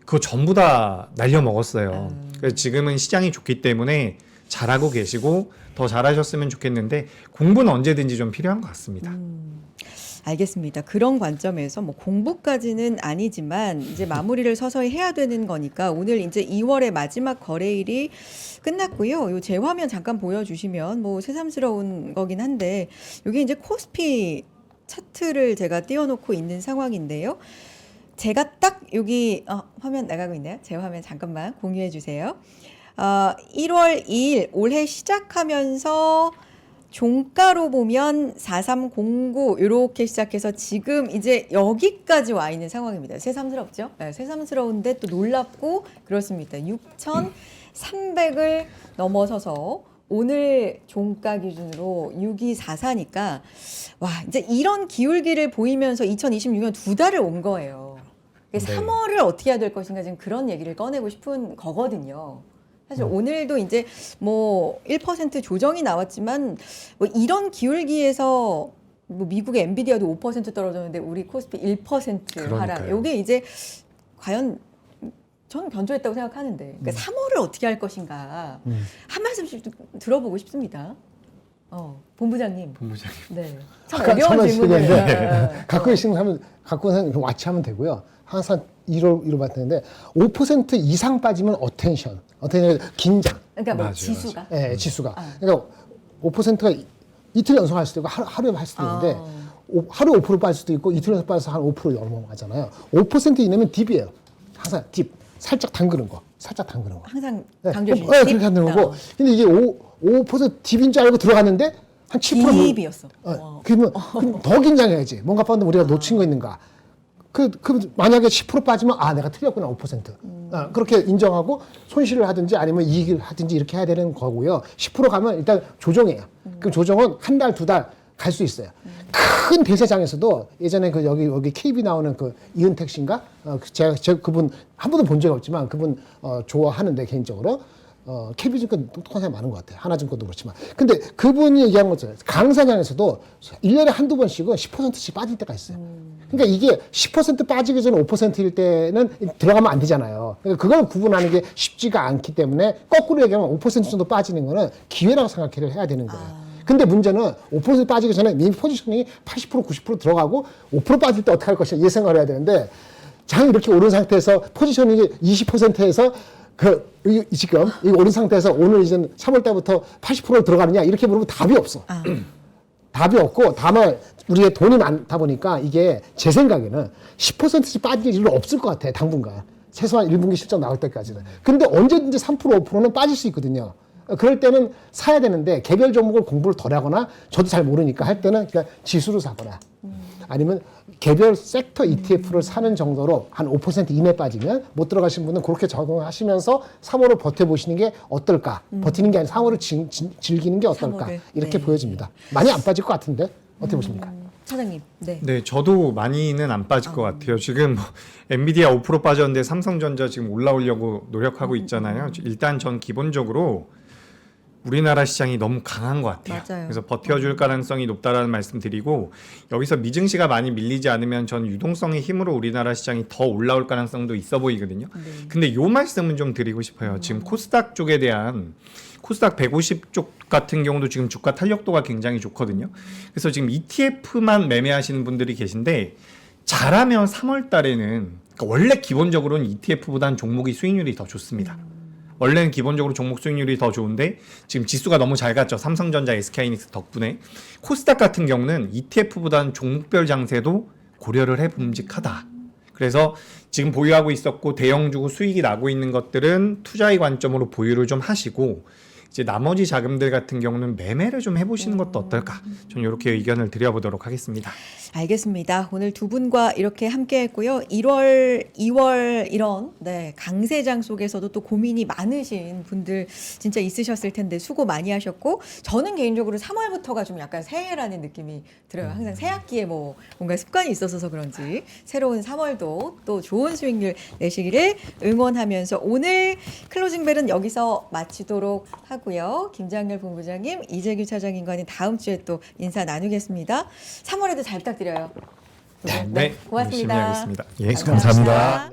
그거 전부 다 날려먹었어요. 그래서 지금은 시장이 좋기 때문에 잘하고 계시고 더 잘하셨으면 좋겠는데 공부는 언제든지 좀 필요한 것 같습니다. 알겠습니다. 그런 관점에서 뭐 공부까지는 아니지만 이제 마무리를 서서히 해야 되는 거니까 오늘 이제 2월의 마지막 거래일이 끝났고요. 요 제 화면 잠깐 보여주시면 뭐 새삼스러운 거긴 한데 이게 이제 코스피 차트를 제가 띄워놓고 있는 상황인데요. 제가 딱 여기 화면 나가고 있나요? 제 화면 잠깐만 공유해 주세요. 1월 2일 올해 시작하면서 종가로 보면 4309 이렇게 시작해서 지금 이제 여기까지 와 있는 상황입니다. 새삼스럽죠? 네, 새삼스러운데 또 놀랍고 그렇습니다. 6,300을 넘어서서 오늘 종가 기준으로 6244니까 와 이제 이런 기울기를 보이면서 2026년 2달을 온 거예요. 네. 3월을 어떻게 해야 될 것인가 지금 그런 얘기를 꺼내고 싶은 거거든요. 사실 오늘도 이제 뭐 1% 조정이 나왔지만 뭐 이런 기울기에서 뭐 미국의 엔비디아도 5% 떨어졌는데 우리 코스피 1% 하락. 그러니까요. 이게 이제 과연 저는 견조했다고 생각하는데 그러니까 3월을 어떻게 할 것인가 한 말씀씩 들어보고 싶습니다. 본부장님. 네. 참 아까 어려운 질문을 갖고 계시는 하면 갖고 있는 와치하면 되고요. 항상 1월 봤는데 5% 이상 빠지면 어텐션 긴장. 그러니까 뭐 맞아요, 지수가. 네, 지수가. 그러니까 5%가 이틀 연속할 수도 있고 하루에 할 수도 있는데 하루 5% 빠질 수도 있고 이틀 연속 빠져서 한 5% 넘어가잖아요. 5% 이내면 딥이에요. 항상 딥. 살짝 담그는 거. 항상 네, 강조해 주시죠. 그렇게 담그는 거고. 근데 이게 5% 딥인 줄 알고 들어갔는데 한 7% 딥이었어. 그러면 더 긴장해야지. 뭔가 봤는데 우리가 놓친 거 있는가. 그 만약에 10% 빠지면 내가 틀렸구나 5%. 그렇게 인정하고 손실을 하든지 아니면 이익을 하든지 이렇게 해야 되는 거고요. 10% 가면 일단 조정해요. 그 조정은 한 달, 두 달 갈 수 있어요. 큰 대세장에서도 예전에 그 여기 KB 나오는 그 이은택 씨인가? 제가 그분 한 번도 본 적이 없지만 그분 좋아하는데 개인적으로. KB증권 똑똑한 사람이 많은 것 같아요. 하나증권도 그렇지만. 근데 그분이 얘기한 것처럼 강사장에서도 1년에 한두 번씩은 10%씩 빠질 때가 있어요. 그러니까 이게 10% 빠지기 전에 5%일 때는 들어가면 안 되잖아요. 그러니까 그걸 구분하는 게 쉽지가 않기 때문에 거꾸로 얘기하면 5% 정도 빠지는 거는 기회라고 생각을 해야 되는 거예요. 근데 문제는 5% 빠지기 전에 이미 포지셔닝이 80% 90% 들어가고 5% 빠질 때 어떻게 할 것이냐 이 생각을 해야 되는데 장이 이렇게 오른 상태에서 포지셔닝이 20%에서 지금 이 오른 상태에서 오늘 이제 3월 달부터 80% 들어가느냐 이렇게 물으면 답이 없어. 답이 없고 다만 우리의 돈이 많다 보니까 이게 제 생각에는 10%씩 빠질 일은 없을 것 같아 당분간. 최소한 1분기 실적 나올 때까지는. 근데 언제든지 3% 5%는 빠질 수 있거든요. 그럴 때는 사야 되는데 개별 종목을 공부를 덜 하거나 저도 잘 모르니까 할 때는 그냥 지수를 사거나 아니면 개별 섹터 ETF를 사는 정도로 한 5% 이내 빠지면 못 들어가신 분은 그렇게 적응하시면서 3월을 버텨보시는 게 어떨까. 버티는 게 아니라 3월을 즐기는 게 어떨까. 3월을. 이렇게 네. 보여집니다. 많이 안 빠질 것 같은데 어떻게 보십니까? 차장님. 네. 네, 저도 많이는 안 빠질 것 같아요. 지금 뭐 엔비디아 5% 빠졌는데 삼성전자 지금 올라오려고 노력하고 있잖아요. 일단 전 기본적으로 우리나라 시장이 너무 강한 것 같아요. 맞아요. 그래서 버텨줄 가능성이 높다라는 말씀 드리고 여기서 미증시가 많이 밀리지 않으면 전 유동성의 힘으로 우리나라 시장이 더 올라올 가능성도 있어 보이거든요. 근데 요 말씀은 좀 드리고 싶어요. 지금 코스닥 쪽에 대한 코스닥 150 쪽 같은 경우도 지금 주가 탄력도가 굉장히 좋거든요. 그래서 지금 ETF만 매매하시는 분들이 계신데 잘하면 3월 달에는 그러니까 원래 기본적으로는 ETF보다는 종목이 수익률이 더 좋습니다. 원래는 기본적으로 종목 수익률이 더 좋은데 지금 지수가 너무 잘 갔죠. 삼성전자, SK하이닉스 덕분에. 코스닥 같은 경우는 ETF보다는 종목별 장세도 고려를 해봄직하다. 그래서 지금 보유하고 있었고 대형주고 수익이 나고 있는 것들은 투자의 관점으로 보유를 좀 하시고 이제 나머지 자금들 같은 경우는 매매를 좀 해보시는 것도 어떨까? 저는 이렇게 의견을 드려보도록 하겠습니다. 알겠습니다. 오늘 두 분과 이렇게 함께 했고요. 1월, 2월 이런 강세장 속에서도 또 고민이 많으신 분들 진짜 있으셨을 텐데 수고 많이 하셨고 저는 개인적으로 3월부터가 좀 약간 새해라는 느낌이 들어요. 항상 새 학기에 뭐 뭔가 습관이 있어서 그런지 새로운 3월도 또 좋은 수익률 내시기를 응원하면서 오늘 클로징 벨은 여기서 마치도록 하고요. 김장렬 본부장님, 이재규 차장님과는 다음 주에 또 인사 나누겠습니다. 3월에도 잘 부탁드려요. 네, 고맙습니다. 열심히 하겠습니다. 예, 감사합니다.